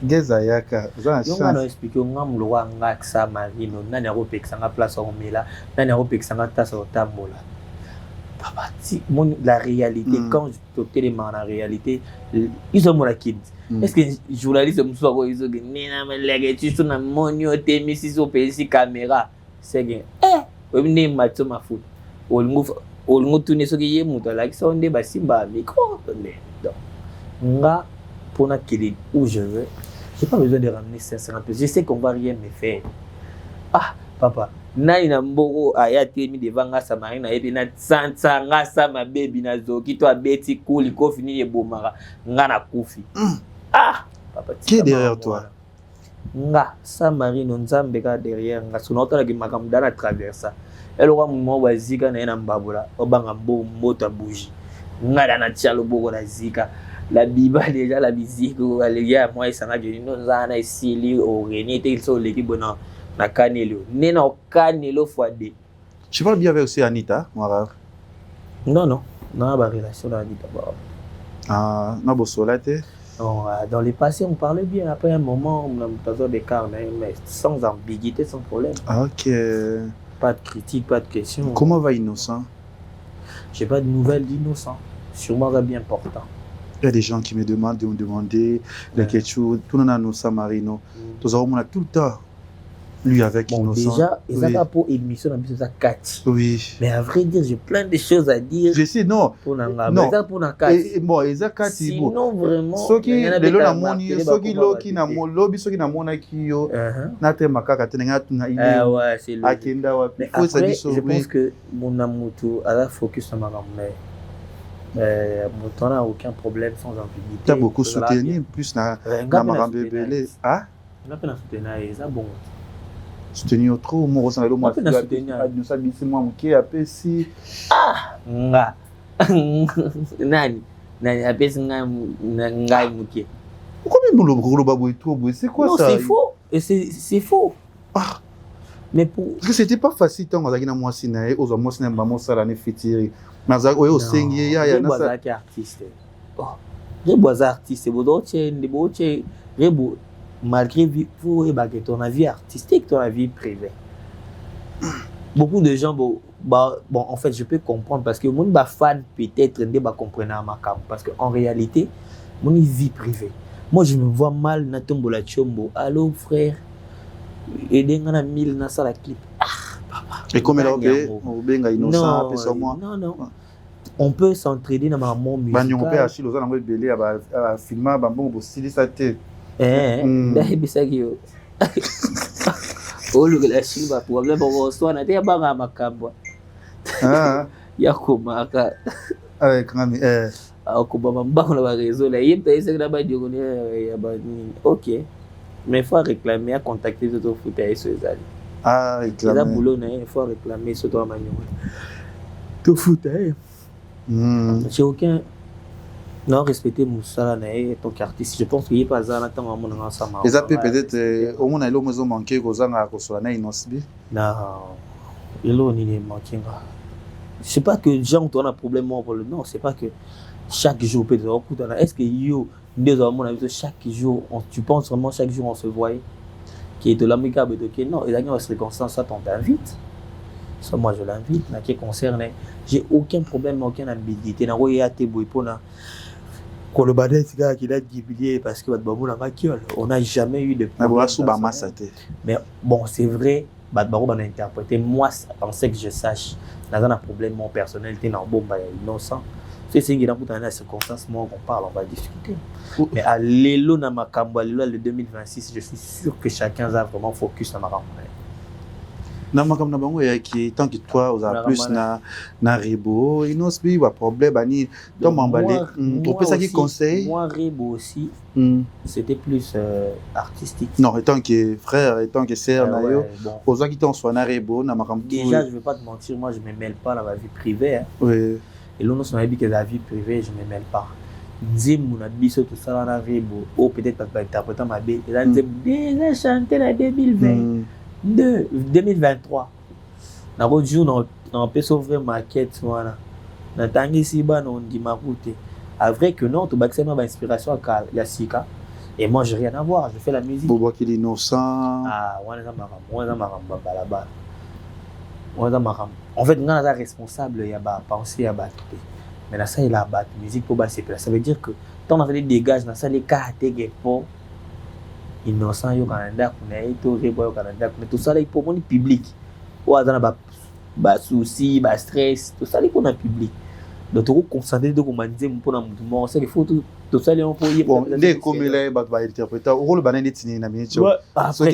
Geza yaka. Yo ngano expliquer ngam lo wanga sa marino, nana ro pexanga place au mela, nana ro pexanga tasa otambola. Papa, la réalité quand je te télémane la réalité, ils ont mon kid. Est-ce que journaliste me soit ils ont nena me lege tu na monio te misi so pesi caméra. C'est que ne matcho ma foot. Olngo tuni soki ye muto la ki sonde ba simba micro nga pour na kili où je veux. J'ai pas besoin de ramener 550 pesos. Je sais qu'on va rien me faire. Ah papa, na ina mboko ayate mi devant nga sa marina et puis na tsantsa nga sa ma baby na zoki to abeti kuli ko fini ye bomara nga na kufi. Ah papa, qui est derrière toi? Nga sa marino nzambe ka derrière nga sonota la ki makamda na traversa. Elle aura moment où Zika na ena mbabula obanga mboto bougie ngala na tchalo boko na Zika la biba déjà la musique les gars moi ça na gino zana isili o reni te so l'équipe bona na Canelo nena o Canelo fois deux. Tu parles bien avec aussi Anita Moara? Non non ba relation avec Anita ba. Ah na bosolate. Dans le passé on parlait bien, après un moment on a besoin d'écart mais sans ambiguïté, sans problème. OK. Pas de critique, pas de question. Comment va Innocent? J'ai pas de nouvelles d'Innocent. Sûrement ça bien important. Il y a des gens qui me demandent de me demander quelque chose. Tout le monde a Innocent Marino. Tout on a tout le temps. Lui avec Innocent. Déjà, ils n'ont pas pour émission dans ça 4. Oui. Mais à vrai dire, j'ai plein de choses à dire. Je sais, non. Pour Nanga. Non. Mais pour Nanga. Bon, ils ont 4. Sinon, vraiment. Ceux qui le moni, ceux qui loki na mo lobby, ceux qui na mona kiyo. Na te makaka tenenga tuna ile. Ah ouais, c'est le. Akenda wa. Mais après, je pense que mon amutu a la focus sur ma grand-mère. Mon temps n'a aucun problème sans ambiguïté. Tu as beaucoup soutenu, plus na maman bébé. Ah? On a pas soutenu, ça bon. Soutenir trop, moi, ça le mois. Nous sommes ici, moi, qui a si. Ah! Nga. Nani? Nani, apesi nga muke. Pourquoi même le babou et tout, c'est quoi ça? Non, c'est faux. Et c'est faux. Ah! Mais pour. Parce que c'était pas facile tant qu'on a gagné moi sinae, aux hommes sinae, maman ça l'année fêtée. Mais ça, oui, au singé, il y a ça. C'est artiste. Oh. Les bois artistes, c'est beau d'autres, des beaux, des beaux. Malgré que ton avis artistique, ton avis privé. Beaucoup de gens, bon, en fait, je peux comprendre parce que mon fan peut-être ne va comprendre à ma cam parce qu'en réalité, mon vie privée. Moi, je me vois mal na tombola chombo. Allô, frère. Et d'un an 1000 na la clip. Ah, papa. Et comme elle a innocent, non, non. On peut s'entraider dans ma monde musical. On peut acheter aux gens belé à filmer, bon, style ça tête. Bisaki yo. Olu la shiba problème pour soi na te banga makamba. Ah. Yakomaka. Avec ngami akobamba mbango na réseau là yempe ese na ba diogo ya ba ni. OK. Mais il faut réclamer à contacter les autres foot sur les alliés. Ah, réclamer. Là boulot il faut réclamer sur toi manion. Tout foot j'ai aucun. Non, respecter Moussa en tant qu'artiste. Je pense qu'il n'y a pas ça dans ton monde ensemble. Les appels peut-être au monde a l'homme ont manqué aux gens à Kosoana inosbi. Non, il on est manqué. C'est pas que les gens ont un problème pour le non, c'est pas que chaque jour peut être. Est-ce que yo deux hommes chaque jour tu penses vraiment chaque jour on se voit qui est de l'amicable de non, et dans circonstance, soit on t'invite, soit moi je l'invite, qui concerne, j'ai aucun problème, aucune ambiguïté. Parce que on n'a jamais eu de problème. Mais bon, c'est vrai, interprété. Moi, je pensais que je sache, dans un problème mon personnel, t'es dans bombe innocent. C'est dans les circonstances, moi on parle, on va discuter. Mais à l'élo dans ma cambo, le 2026, je suis sûr que chacun a vraiment focus dans ma cambo. Qui tant que toi vous avez plus na Rebo il n'ose pas problème ani toi m'emballer tu peux ça qui conseille moi Rebo aussi c'était plus artistique non étant que frère étant que sœur na yo aux gens qui t'ont soit na Rebo na ma déjà je vais pas te mentir moi je me mêle pas dans ma vie privée oui et l'on nous a dit que la vie privée je me mêle pas Nzembo na biso tout ça na Rebo ou peut-être pas interprétant ma bé là déjà chanté la 2020 2023. Dans jour on peut s'ouvrir maquette voilà. Na tangi siba on dit maroute. À vrai que non, tu baxé ma inspiration à Yassika et moi j'ai rien à voir, je fais la musique. Bobo qui est innocent. Ah, on a balaba. En fait, on est responsable il y a ba penser à battre. Mais là ça il a battre musique pour basser ça veut dire que tant on fait des dégages dans ça les caractères pour innocent au Canada au Canada tout ça là pour mon public ou dans ba souci ba stress tout ça là pour le public donc on concentrer de comment dire pour mon c'est il faut tout ça là pour bon dès comme là va interpréter au rôle banane tini na minute après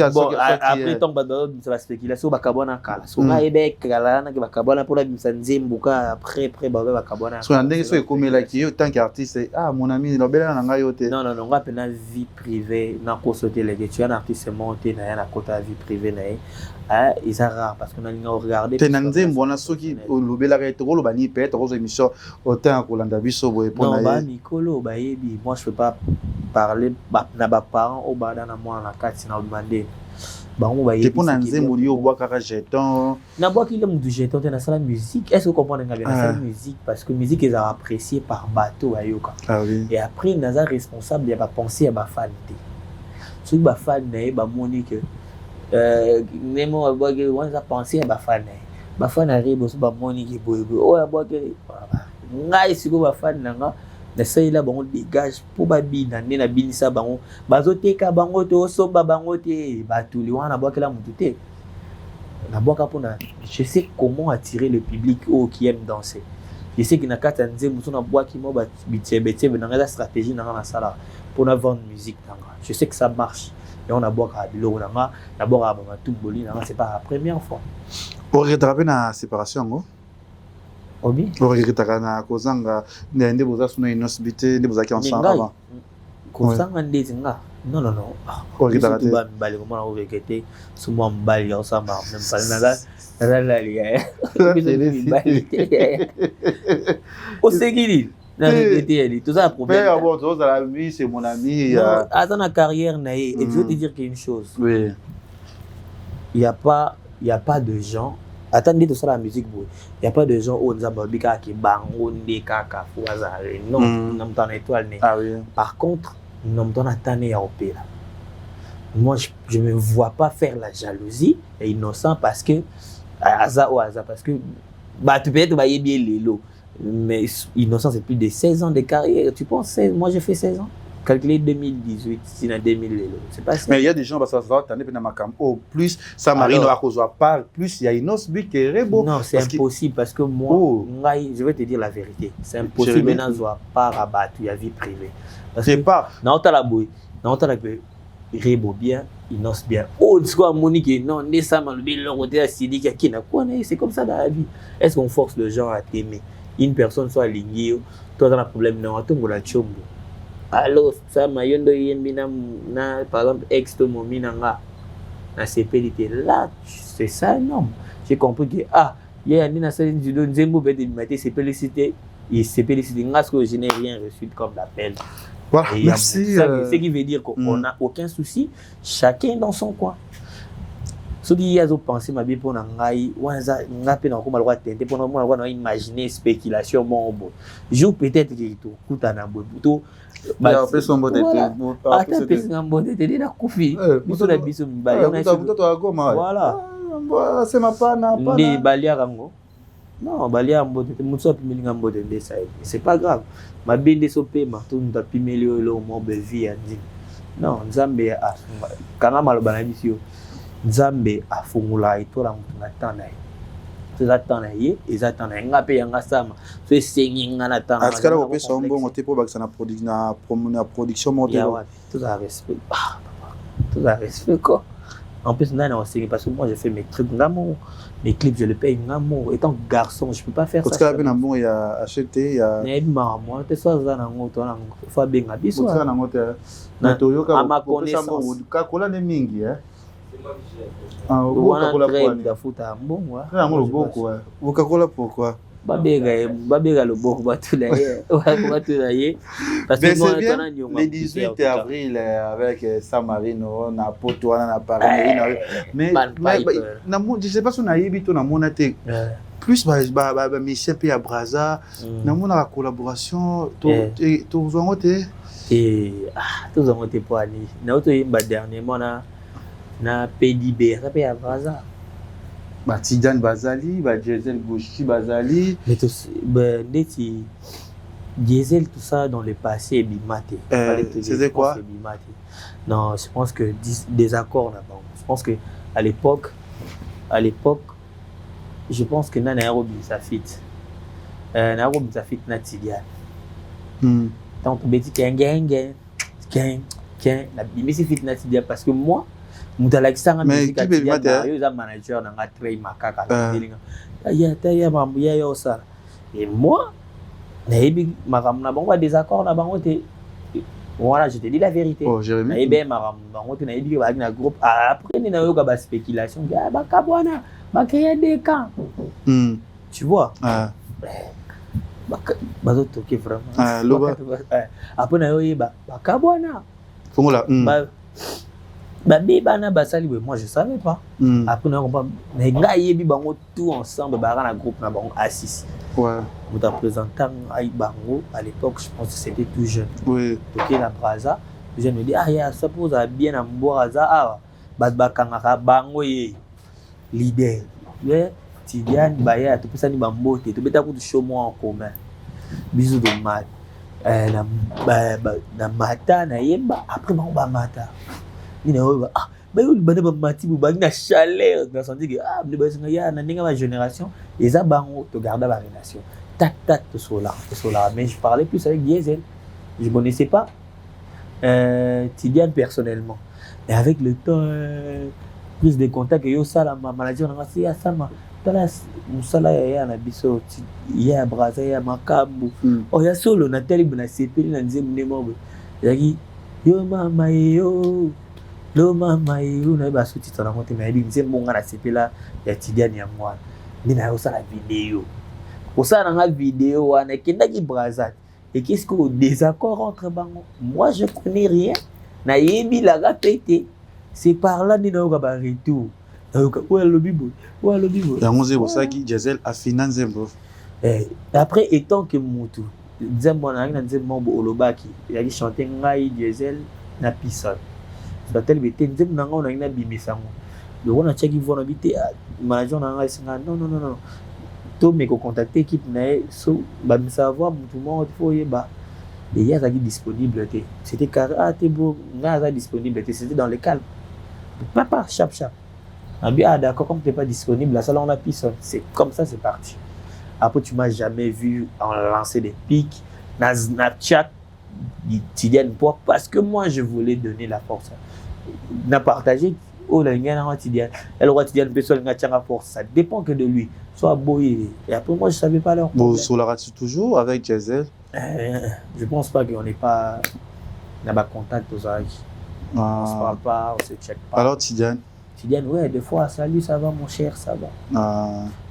tant ça va spéculation ba kabona kala so na ebe kala na ba kabona pour la nzembuka après ba kabona so ndenge so comme là qui tant qu'artiste ah mon ami no bela na ngai yote non on va peine vie privée na ko sauter les tu es un artiste monté na ya côté vie privée na ah ils sont rares parce qu'on a regardé tenanzembo na soki lobela ka to lo bani peut-être aux émissions autant ko landa biso boye pour na ba mikolo ba yebi moi je peux pas parler na ba parents au bada na moi na kati na demander bango ba yebi pour nanzembo li oboa kaka jeton na boa ki le du jeton na sala musique est-ce que vous comprenez bien na sala musique parce que musique est appréciée par bateau ayoka ah oui et après naza responsable ya ba penser ya ba fan té ceux ba fan na ba monique nemo aboge wanza penser ba fan arrive so ba monique boye o aboge ngai siko ba fan nanga na sai la bango dégage pour ba bina na binisa bango bazoteka bango to somba bango te batuli wana boakela mutu te na boaka pona je sais comment attirer le public qui aime danser je sais que na kata nzembo so na boaki mo ba bitebete na la stratégie na sala pour na vendre musique nanga je sais que ça marche et on a boaka bilo nanga na boaka ba tout boli nanga c'est pas la première fois pour rattraper na séparation ngo obi orekitaka na kozanga ndende boza suna inosbité nde bozaki ensemble avant kozanga ndezi nga non orekitaka te ba mbali ko mona ovekete sumo mbali ensemble même pas na la liga o segiri na rekete elle tout ça problème mais bon toi la vie c'est mon ami attends na carrière na et je veux te dire une chose oui il y a pas de gens attendez tout ça la musique il y a pas de gens où on zababika qui bango ndeka fouazare non n'entend étoile né ah oui par contre n'entend attendre ya opéra moi je me vois pas faire la jalousie et innocent parce que hasard parce que bah tu peux être bien lelo mais innocent c'est plus de 16 ans de carrière tu penses 16 moi j'ai fait 16 ans calculer 2018 si en 2000 c'est pas ça mais il y a des gens parce que ça attendait na makam au plus ça marine à cause part plus il y a une autre but qui est Rebo non c'est impossible parce que moi je vais te dire la vérité c'est impossible maintenant soit pas rabattre il y a vie privée parce que pas non ta la boy non ta la Rebo bien innocent bien old school Monique non né ça malbi le côté Sidi qui na quoi c'est comme ça dans la vie est-ce qu'on force le gens à t'aimer une personne soit alignée toi dans un problème non tu la chombo alors ça mayondo yembi na par exemple ex to momina nga na CPLT là c'est ça non j'ai compris que il y a na salle du nzembo be de maté CPLT et CPLT nga ce que je n'ai rien reçu comme l'appel voilà merci ce qui veut dire qu'on n'a aucun souci chacun dans son coin Ce qui a pensé ma vie pour n'engager, ou n'a pas encore mal tenter pour nous imaginer spéculation bon bon. Je peut-être que tout coûte un bon tout. Bah après son bon Attends, c'est un bon été na kufi. Biso na biso mbali. Voilà. C'est ma pana. Ndi balia rango. Non, balia mbote te mutso pimilinga mbote ndesa. C'est pas grave. Ma binde so pema tout nda pimelio lo mo bevi andi. Non, Nzambe a kana maloba na biso. Nzambe afungula itola mutu na tana ye. Tozatana ye, ezatana nga pe yanga sama. So esengi nga na tana. Askara ko pesa mbongo te po bakisa na production modèle. Tout à respect. Tout à respect quoi. En plus, non, parce que moi, je fais mes clips d'amour. Mes clips, je les paye d'amour. Étant garçon, je ne peux pas faire ça. Parce qu'il y a un bon, il y a acheté, il y a... Mais moi, tu sais, ça, il faut bien habiller ça. À ma connaissance. Kakola ne mingi, hein? Ah, pourquoi? Babega le beau batulaye. Parce que moi, le 18 avril avec Samarino, on a Poto, on a Paris. Mais je sais pas si on a eu tout dans plus Michel P. à Braza, on a la collaboration. Tous ont été. Tous ont été pour aller. Dernièrement, na PDB, ça peut à Braza. Tidiane Bazali, Diesel Gauchi Bazali. Mais tout Diesel, tout ça dans le passé, Bimate. C'était quoi? Non, je pense que des accords là-bas. Je pense que à l'époque, je pense que Nairobi ça fit. Nairobi ça fit na Tidiane. Donc on dit gang, la Bimate fit na Tidiane parce que moi Moutalakisanga musique à Tidiane, il y a un manager dans la train makaka. Et moi, on a des accords là-bas. Voilà, je te dis la vérité. Oh, Jérémy. Groupe. Après, il y a eu spéculation. Il y a des camps. Tu vois? Après, moi je savais pas. Après on a mais gars yebi bango tout ensemble un groupe na bango assis. Ouais. Vous êtes présentant ay bango à l'époque je pense que c'était tout jeune. Oui. OK la Braza, je me dis ça pose bien à Mboraza bakanga bango ye leader. Mais Tidiane Baya tout ça ni bambote tout beta ko show moi en commun. Bisous de mat. Na mata na yemba après bango ba mata. Il y a une chaleur dans son dit il y a une génération ils ont gardé la relation tac tout cela mais je parlais plus avec Diesel je ne connaissais pas Tidiane personnellement et avec le temps plus de contacts que ça la manager on a dit ça tala musala ya na biso ya Braza ya makambu oh ya solo na teli na sepeli na nzembo nembo yaki yo mama yo lo mama yo na ba suti tona mote na yebi nzembo ngana sepela ya Tidiane ya mwana mina yo sala vidéo osala nga vidéo wana kendaki Braza et qu'est-ce que désaccord entre bango moi je connais rien na yebi la ga pété c'est par là ni na yo ba retour ouais le bibo ya ngoze bosaki Diesel a finance bro après étant que mutu nzembo na nzembo olobaki ya ki chanter ngai Diesel na Pison batel bete nzembo na ngai na bimisango le on a check ils vont habiter manager na ngai singa non to me ko contacter équipe na so ba me savoir tout le monde faut yeba et ya zaki disponible c'était carré te beau ngai disponible c'était dans le calme papa chap d'accord, comme tu n'es pas disponible, la salle on a Pison. C'est comme ça, c'est parti. Après, tu ne m'as jamais vu en lancer des pics, dans Snapchat, Tidiane, parce que moi, je voulais donner la force. On a partagé, oh, la Tidiane, elle aura Tidiane, la force. Ça dépend que de lui. Soit boyé. Et après, moi, je ne savais pas leur problème. Vous soularez toujours avec Diesel? Je ne pense pas qu'on n'est pas dans contact aux âges. On ne se parle pas, on ne se check pas. Alors, Tidiane? Tidiane, ouais, des fois, salut, ça va mon cher, ça va.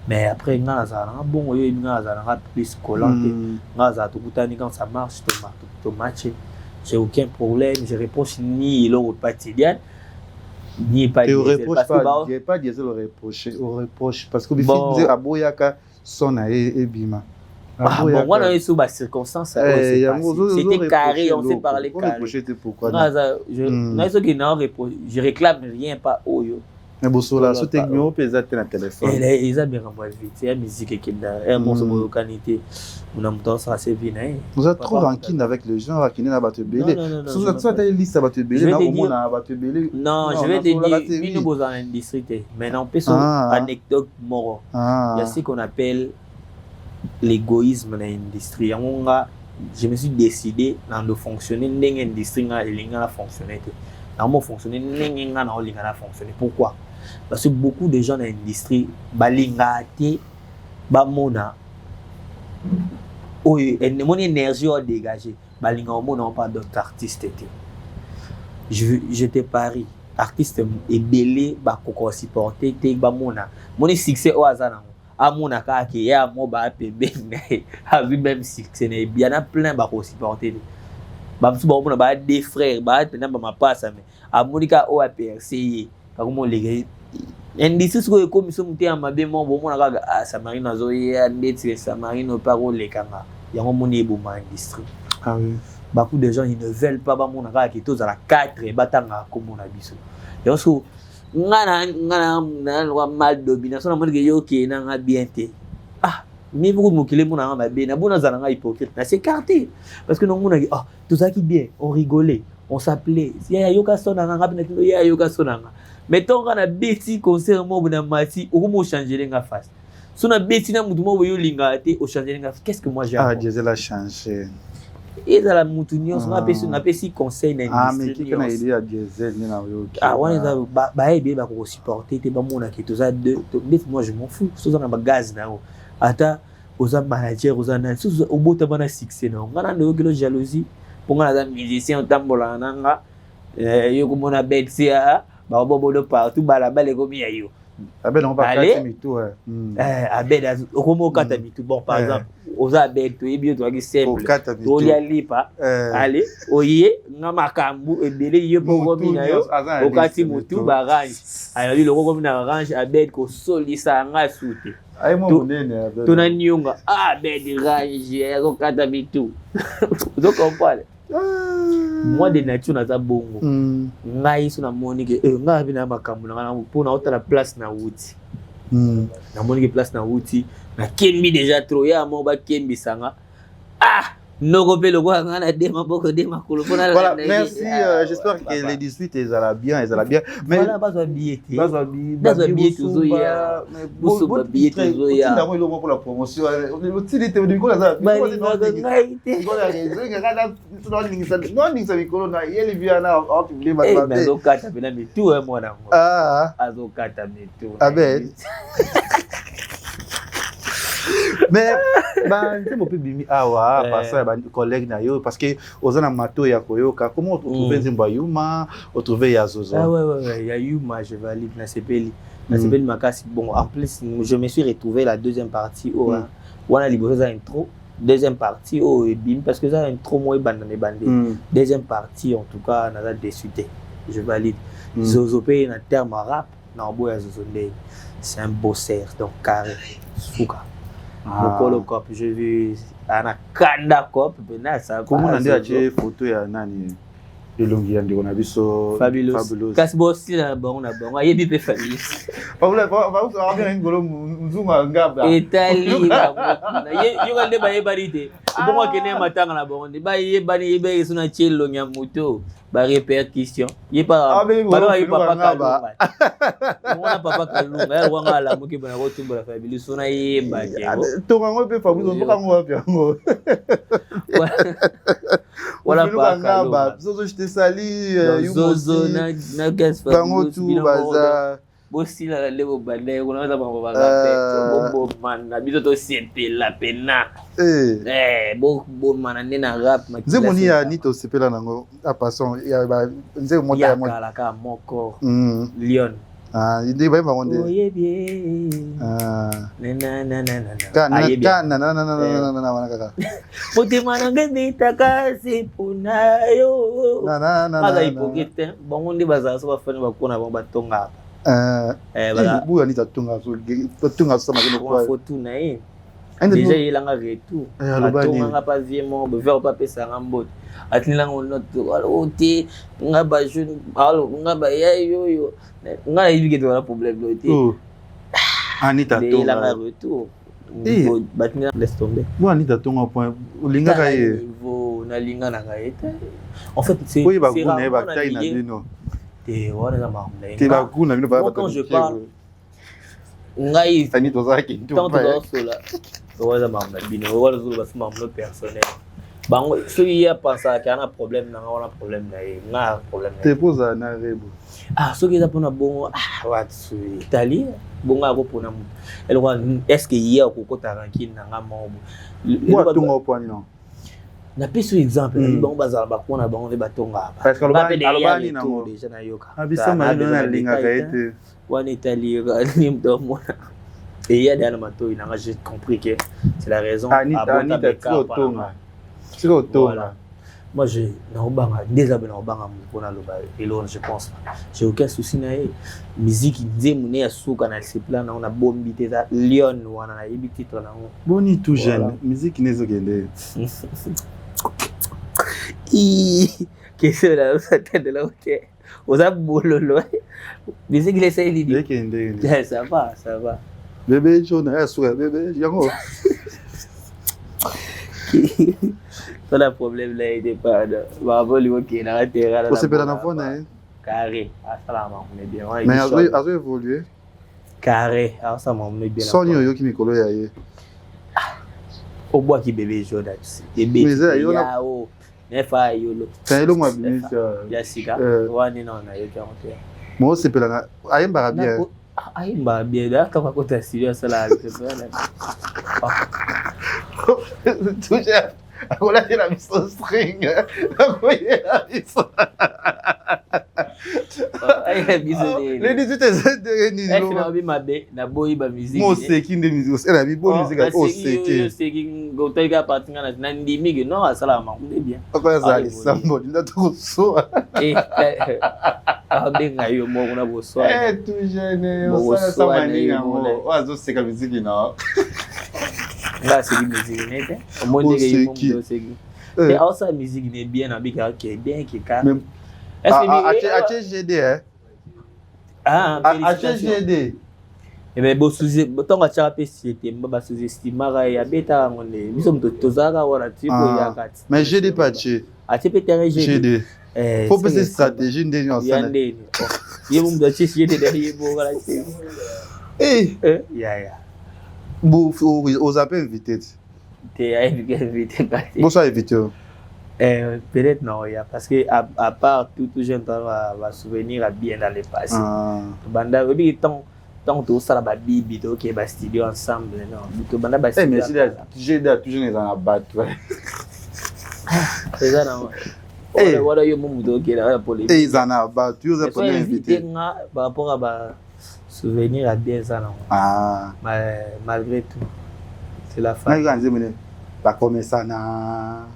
Mais après, bon, il y a plus collant. Quand ça marche, tu matches. J'ai aucun problème, je réponds ni l'autre pas Tidiane. Ni pas Et on diesel. reproche Parce que pas, bah, il n'y a pas diesel au reproche. Parce que Bon. Bifi disait Aboyaka son et Bima. ah, bon, moi, dans les circonstances, c'était carré, on s'est parlé On carré. reprochait pourquoi. Je réclame rien, pas Oyo. Mais bon, sur la techno, pesait dans le téléphone. Et ça bien renvoie vite. C'est la musique qui est là. Un morceau de qualité. On a monté ça, c'est bien. Vous êtes trop rancune avec les gens, rancune à battre belé. Si vous êtes une liste à battre belé, non, je vais te dire, une chose en industrie. Maintenant, on peut sur anecdote moro. Il y a ce qu'on appelle l'égoïsme dans l'industrie. Je me suis décidé de fonctionner dans l'industrie, de fonctionner. Dans fonctionner dans fonctionner. Pourquoi? Parce que beaucoup de gens dans l'industrie, mon énergie a dégagé. On pas d'autres artistes. Je te parie, artiste est belé, ko supporter, mon succès au hasard. À mon accord, qui est à moi, même succès, il y en a plein qui supporter. Des frères, ma passe, à Monica au APRC, comme les industrie ce que comme ça monter à ma bémon bon mon aga Samarine azoya net Samarine parole les kanga ya mon eboma industrie. Ah oui. Beaucoup de gens ils ne veulent pas mon aga qui tous à la 4 et batanga comme on a biso. Donc so ngana mal domination na que yo qui na bien té. Ah mais beaucoup mo kile mon na bien na bona zana hypocrite na s'écarter parce que non mon ah tout ça qui bien on rigolait on s'appelait ya yoka sonanga ngapina ya yoka sonanga. Mettons qu'on a bêti concert moi na mati ou comment changer les face. Si on a bêti na mutu mo yo lingate au changer les face. Qu'est-ce que moi j'ai ah diesel a changé. Et dans la mutunio on a pesi conseil na ah mais qui kana idée à diesel ni na yo. Ah on est ba bien ba ko supporter te ba mona ki to za deux moi je m'en fous. So na ba gaz na o. Ata oza manager oza na so o bota bana succès na ngana ndo kilo jalousie pour ngana musicien tambola nanga yo ko mona bêti a Bobo de partout, balabala comme yo. Abel, on va casser mitou. Abel, comment kata mitou? Bon, par exemple, aux Abel, tu es bien, tu as simple. Tu y a lipa. Allez, oye, namakambu, et belé, yo pour gomina yo. Au kati mutu, barange. Alors, le gomina range, Abel, ko soli sa nga soute. Aïe, mon nene, Abel. Tu n'as nyonga. Abel, range, au kata mitou. Tu comprends? Moi de nature na za bongo ngai so na moni ke ngai bina makambo na mpona ota la place na wuti na moni ke place na wuti na kembi déjà trop ya mo ba kembi sanga ah noko pe loko ngana de maboko de makolo pona voilà merci j'espère que les 18 ils allaient bien mais voilà bazo billet toujours ya buso ba billet toujours ya ndango iloko pour la promotion le tili te ndiko la za ngai te ngola ngenga kana non ningisa mikolo na yeli via na au publier ma ba mais okata pena mitu mwana ngo azokata mitu Abel mais c'est mon peu bimi awa parce que collègue na yo parce que ozana mato ya koyoka comment trouver Nzimba Yuma trouver ya Zozo ah ouais ya Yuma je valide na sepeli makasi bon en plus je me suis retrouvé la deuxième partie wana liboso za intro deuxième partie bim parce que ça intro moi bandane bandé deuxième partie en tout cas na déçu je valide Zozo pe na terme rap na boya Zozo ndé c'est un bosseur donc carré souka Mokolo Cop, je vis à Kanda Cop, ça. Comment on a dit à Dieu photo ya nani de longi ya ndiko na biso fabulous. Kasi bosi na bon na bon, ayebi pe fabulous. Pas bien ngolo mzunga ngaba. Etali ba. Yo kande ba yebarite. Bongo kene matanga na bon, ba yebani yebe suna chelo nya moto. Ba répercussion. Yepa ba yo papa kalunga. Mona papa kalunga, ya wanga la muki bana ko tumba fabulous suna yeba jego. To ngo pe fabulous mboka ngo pe ngo. Voilà pas. Zozo je te sali Zozo na gas fabulous. Baza. Bosi la lebo bande kuna ba ba bo man biso to siente la pena bo man na rap ma Nzemoni ya ni to sepela nango a passant ya ba nzemoni ya kala ka moko Lion Ah, il dit ouais par contre. Oye bien. Ah. Nanana. Motema nanga nditaka sipuna yo. Maga hypocrite. Bango ndi bazala so bafani bakona bango batonga. Voilà. Buya ni tatunga so makino Kwa photo na ye. Déjà il a un retour. Atonga nga pa vie mo, be faire pas pesa ngambo. Atlila ngonoto alote nga ba jeune alo nga ba yo. Nga yibi ke tola problème lote. Anita Tonga. Il a un retour. Batina laisse tomber. Moi Anita Tonga point. Linga ka ye. Niveau na linga na ngaeta. En fait c'est oui ba kuna ba taille na bino. Te wana na mamle. Te ba kuna bino ba. Quand je parle ngai tani tozaki tout pas. Tant cela. Wana mamle bino wana zulu bas mamle personnel. Bango so il y a pensé qu'il y a un problème na wana problème na ye. Na problème. Te pose na rebo. Ah, ce qui est pour bon, what's Italie, bon à pour nous. Est-ce qu'il y a au côté ranking na mambo? Moi tout mon point non. Na plus exemple, bon bazar ba ko na bango de batonga. Parce que alobani na mo déjà na yoka. Abisa mali na linga kaite. Wana Italie lim do mo. Et il y a des animateurs, j'ai compris que c'est la raison. Anita Tonga. C'est au Tonga. Moi, je déjà je pense. J'ai aucun souci na musique nzemune asuka na sepla na ona bombi teza Lyon wana na yibi titre na ngo. Boni tout jeune, musique nezo gende. Qu'est-ce que là ça tête de là OK. Oza bololo. Musique laisse lidi. Ça va, ça va. Bébé jaune asuka bébé yango. Pas de problème là, il n'est pas de. Bravo, lui, ok, il a été là. On s'est fait dans la phone, hein? Carré, assalamu on est bien. Mais a évolué. Carré, assalamu on est bien. Son yo qui me colo ya ye. Au bois qui bébé Jordan. Bébé. Mais ça, yo là. Nefa yolo. C'est le moi bien ça. Ya sika. Wani non na yo qui monter. Moi c'est pe là. Ayemba bien. Ayemba bien. Là, quand on côté sérieux ça là, c'est pas là. Tout cher. Agora tem a missão string. Agora missão. Aí é biso dele. Les 18 é final bi mabe na boy ba musique. Mo seki de musique. Era bi boa musique o seki. Eu seki go tega patinga na ndi migi no assalamu on est bien. Agora zali sambo nda to so. Bem aí mo kuna bo so. Tu jeune, eu sa maninha mo. Azo seka musique não. Là c'est une musique nette au monde que monde c'est et aussi la musique n'est bien avec qui est bien qui calme est-ce que HGD HGD et ben bo sous tonga cha pe c'était ba sous estimara ya beta ngone biso mto tozaka wala tipo ya kati mais GD pas che achepe terrain GD faut penser stratégie ndeni ensemble yebo mdo che GD derrière bo wala ya Vous avez invité. Tu as invité. Vous avez invité. Peut-être non, parce que à part tout jeune va souvenir à bien dans le passé. Banda, oui, tant tout ça la bibi donc qui va studio ensemble non. Donc banda va studio. Mais j'ai toujours les en abattre. C'est ça non. Voilà yo mumu donc qui là pour les. Ils en abattre, tu os pas invité. Par rapport à souvenir à bien ça non. Malgré tout. C'est la fin. Ba comme ça na.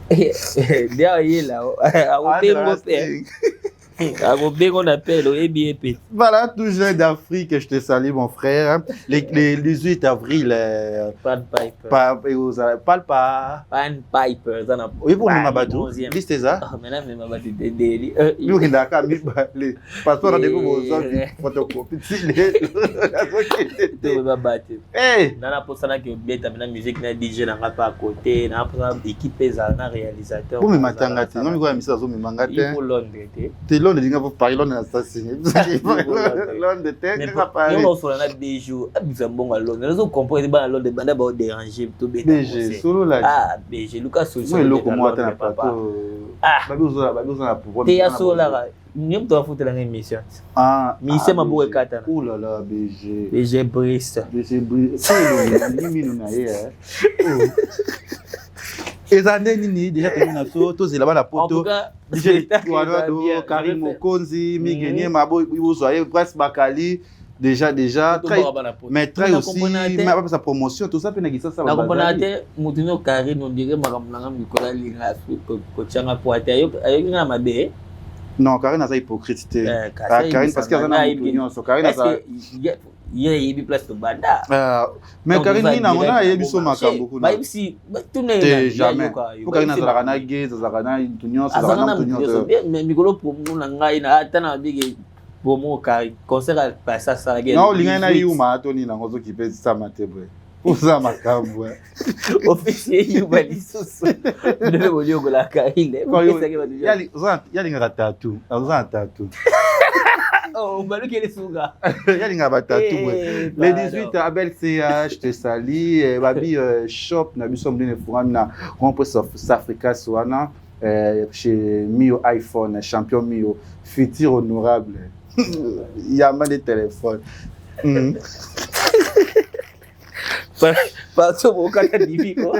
Derrière là, on appelle au EBP. Voilà, tout jeune d'Afrique, je te salue mon frère. Les 18 avril. Pan Piper. Pan Piper. Oui, pour nous bateau. Liste ça. Maintenant, je vais me déli. Nous qui d'accord, les passeports de vous photocopie. Tu vas battre. Eh, nana posana que beta na musique na DJ na pas à côté, na posana équipe za na réalisateur. Pour me matanga te, non mi kwa misa zo mi mangate. Il faut Londres te. Te Londres dinga pour Paris Londres na station. Londres te ka Paris. Non, on a des jours, abisa bonga Londres. Nous comprendre ba Londres banda ba déranger tout beta. BG solo la. Ah, BG Lucas Soso. Moi loko moi ta na papa. Ah, ba besoin na pouvoir. Te ya solo la. Nyem to foutre la émission. Ah, mise maboue kata. Oh là là, BG. BG Brist. BG Brist. C'est ni minu na ye. eza nde nini déjà tomi na so tozela bana En tout poto cas, DJ Tuanado Karim Mokonzi Migenie Mabo Ibozoye Prince Bakali déjà très mais très aussi mais pas sa promotion tout ça pe na kisa ça na comprendre te mutuno Karim on dirait makambo nanga mikola linga ko changa poate ayo nga mabe non Karim asa hypocrite te Karim parce que azana mutuno so Karim asa il y place de banda mais Karim ni na ngona yebi so makambo kuna ba si tout ne jamais pour Karim azala na gay azala na mutuno azala na mutuno mais mikolo pour na ngai na atana bige bomo ka concert pa ça la guerre non linga na yuma atoni na ngozo kipe sa matebwe uza makambo officier yuma lisusu ndebe bolio la kaile yali nga tatu azana tatu oh baluki les suga yali nga batatu le 18 Abel CH te sali babi shop na biso mdene fungami na Grand Prix of Africa Swana chez Mio iPhone champion Mio futur honorable il y a mal de téléphone pas pour kata diviko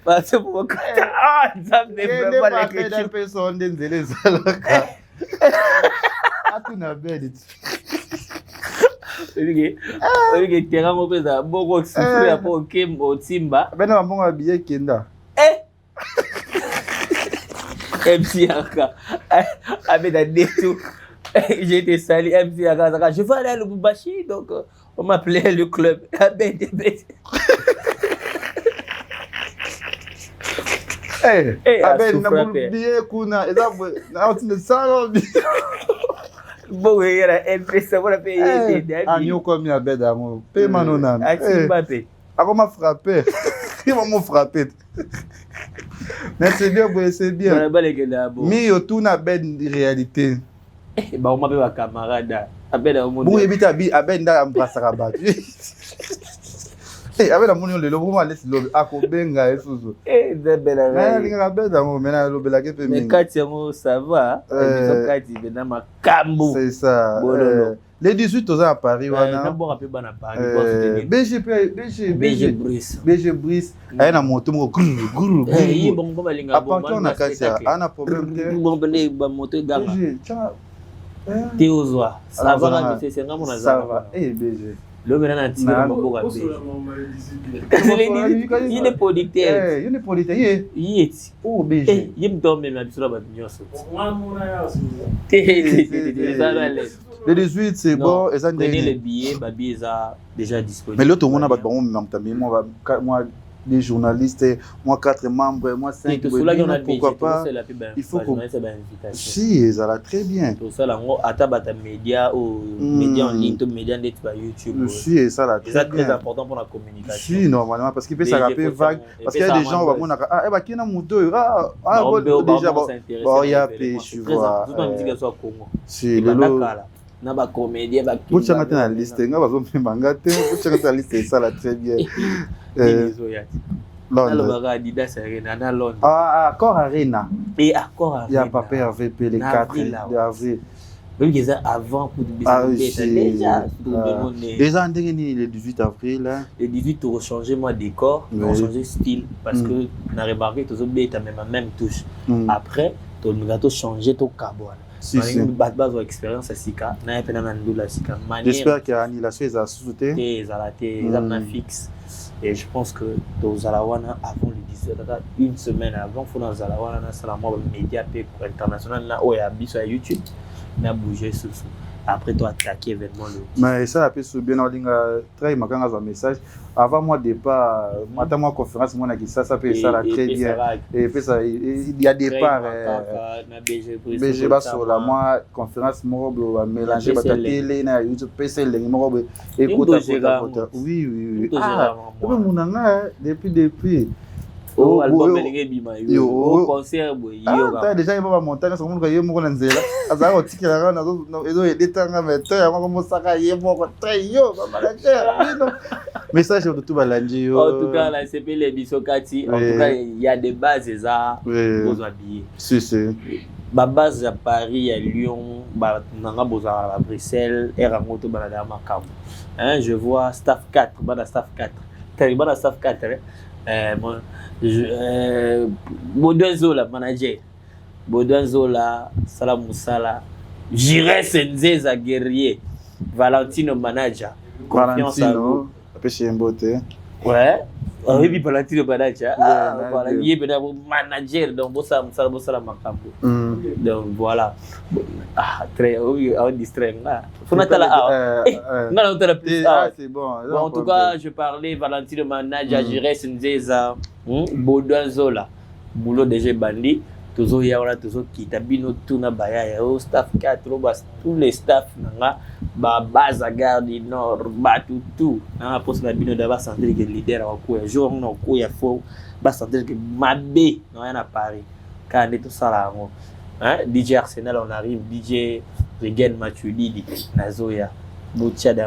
pas pour kata ah ça ne peut pas les personnes des zalaka atuna bed Olige tera mo pesa boko sifuri hapo Kembo Simba bena mbonga biye kenda MC Aka avec des tout j'ai été sali MC Aka je vais aller à Lubumbashi donc on m'appelait le club Abel na biye kuna ezabo na otine salo bon era MP ça va payer agneau comme ya bed amo pe manona Mbappé akoma frapper il va me frapper mais c'est bien mais yo tout na bed réalité ba on m'appelle camarade Abel au monde bon ebita bi Abel nda ambrasaka batu Abel amonyo lelo vraiment laisse lobe akobenga esusu bela mais linga beda mo mena lobe la kepe mais kati mo ça va biso kati bena makambo c'est ça les 18 aux à Paris wana na bon rapé bana Paris BG Brice ayana moto mo guru bon ba linga bon na kati ana problème bon bele ba moto ganga Théozoa ça va c'est ngamo na ça va BG le maintenant na tigre maboko abe il est producteur il est oh BG il me donne la biso ba nyonso le 18 c'est bon et ça les billets ba billets ça déjà disponible mais l'autre monde ba bon moi des journalistes, moi 4 membres, moi 5 pourquoi pas il faut que si ça va très bien tout ça là on atabata média ou média en ligne tout média net sur YouTube si ça là très important pour la communication si normalement parce qu'il peut ça rappeler vague parce qu'il y a des gens on va voir ah bah qui na moto déjà bon il y a tu vois si le na ba comédien ba pour changa na liste nga bazo mpemba te pour changa na liste ça là très bien Londres Adidas Arena na Londres Accor Arena et Accor Arena il y a pas RVP les 4 d'avril même qu'ils avant pour déjà le 18 avril le 18 pour changer moi décor pour changer style parce que on a remarqué tous les même touche après tout le gâteau changer tout carbone base expérience à Sika na pena na ndula Sika j'espère qu'il y a annulation ils a sauté ils a raté ils ont fixe et je pense que dans Zalawana avant le 17 une semaine avant faut dans Zalawana na salama média international là oya biso à YouTube na bouger sous après toi attaquer événement le mais ça a pu bien en ligne très makanga un message avant moi départ attends moi conférence moi na ça peut ça là très bien et puis ça il y a départ na BG baso la moi conférence moi mélanger batatelé na YouTube PC le moi écoute oui munanga depuis oh album elinge bima yo concert boy yo ta déjà il va monter sur mon ko yemo na nzela azaka otikela na ezo edetanga meto ya moko mosaka yemo ko très yo ba manager message de tout balandi yo en tout cas là c'est les bisokati en tout cas il y a des bases ça aux habillés si ba base à Paris à Lyon ba nanga boza à Bruxelles et rangoto balada makambo hein je vois staff 4 bana staff 4 Taliban à staff 4 Baudouin Zola manager Baudouin Zola Salam Moussala J'irai Senzeza guerrier Valentino manager confiance à vous Pêcher un beauté ouais oui Valentino manager voilà il est bien manager donc bossa makambo donc voilà très on distrait là faut natala non on plus c'est bon en tout cas je parlais Valentino manager J'irai Senzeza Baudouin Zola boulot déjà bandi toujours il y a toujours qui tabino tout na baya au staff 4 tous les staff nanga ba base à garde du nord ba tout na poste la bino d'abord sentir que leader wa ko jour on ko ya fo ba sentir que mabe non à Paris quand tout ça là hein DJ Arsenal on arrive DJ Regen Matuidi Nazoya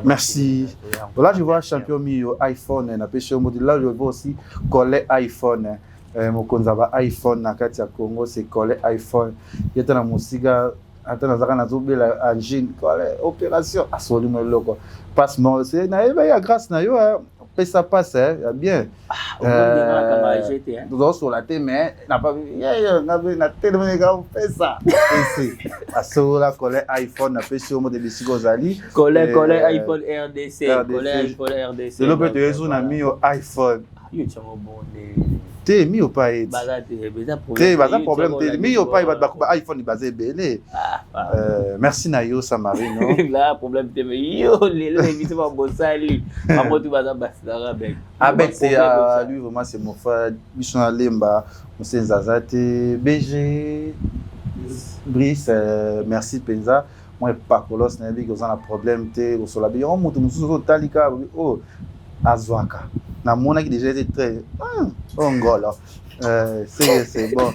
merci. Voilà, je vois champion Mio iPhone na pêche au modèle là je vois aussi coller iPhone mokonzaba iPhone na kati ya Congo c'est coller iPhone yeta na musika ata nazaka nazobela engine coller opération asoli moloko passe moi c'est na ya grâce na yo pesa passe ya bien donc sur la tête mais n'a pas na télé ga pesa ici asola coller iPhone na pêche au modèle siko zali coller iPhone RDC coller iPhone RDC le peut te na mio iPhone yo tchamo bonde te mi au pas te problème te mi au pas ba iPhone basé belé merci na yo Samarino là problème te yo les vite ba bosali amotu baza basara avec c'est lui vraiment c'est mon frère Bishon Lemba monsieur Zazate BG Brice merci Penza moi pas colos na vie que ça a problème te au sola bi on mutu musu talika oh azwaka na mona qui déjà était très ngolo c'est bon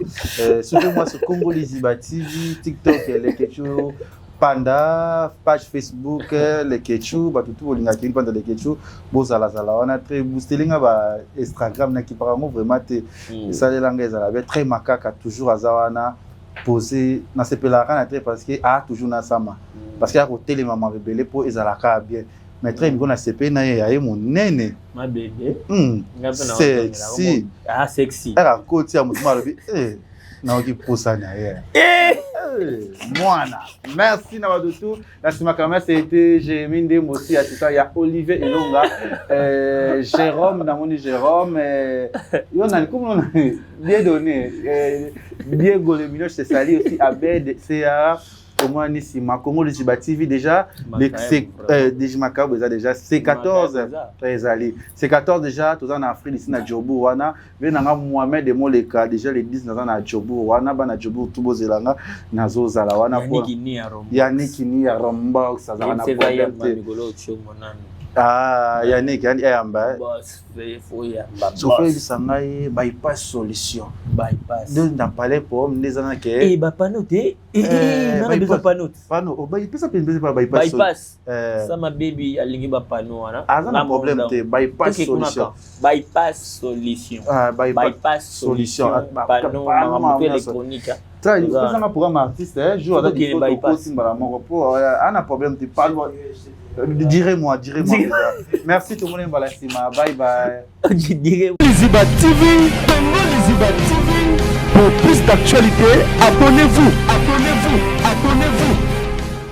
surtout moi sur Congo Liziba TV TikTok les Ketchou Panda page Facebook les Ketchou ba tout olinga ki panda les Ketchou bozala on a très boosté linga ba Instagram na ki apparemment vraiment ça les langues ça la très macaque toujours azawana poser na sepelaka na très parce que toujours na sama parce qu'il y a côté les mamans rebelle pour ezalaka bien mais très bien na CP na ya mon nene ma bébé sexy sexy era côté ya mutima lobi na oki posa na ya mwana merci na badutu na sima kamera c'était Jérémy Ndembosi assistant ya Olivier Elonga Jérôme na moni Jérôme yo na comme bien donné Diego le Minoche c'est sali aussi Abed CA comment ici ma Congo Liziba TV déjà Digimaka déjà c'est 14 c'est 14 déjà tous en Afrique ici na Djobu wana venanga Mohamed de Moleka déjà les 10 na Djobu wana bana Djobu tubo zelanga nazo zala wana pour Yannick ni ya Romba ça za na problème Yannick yani ayamba Sophie bisangai bypass solution donc dans palais pour ndezana ke ba panote na besoin panote pano o bypass pas bypass ça ma baby alingi ba pano wana na problème te bypass solution bypass solution pano ma électronique ça il fait ça programme artiste jour avec des photos simbala moko pour ana problème te pas Direz-moi. Merci tout le monde. Bye bye. Liziba TV, Congo Liziba TV. Pour plus d'actualités, abonnez-vous.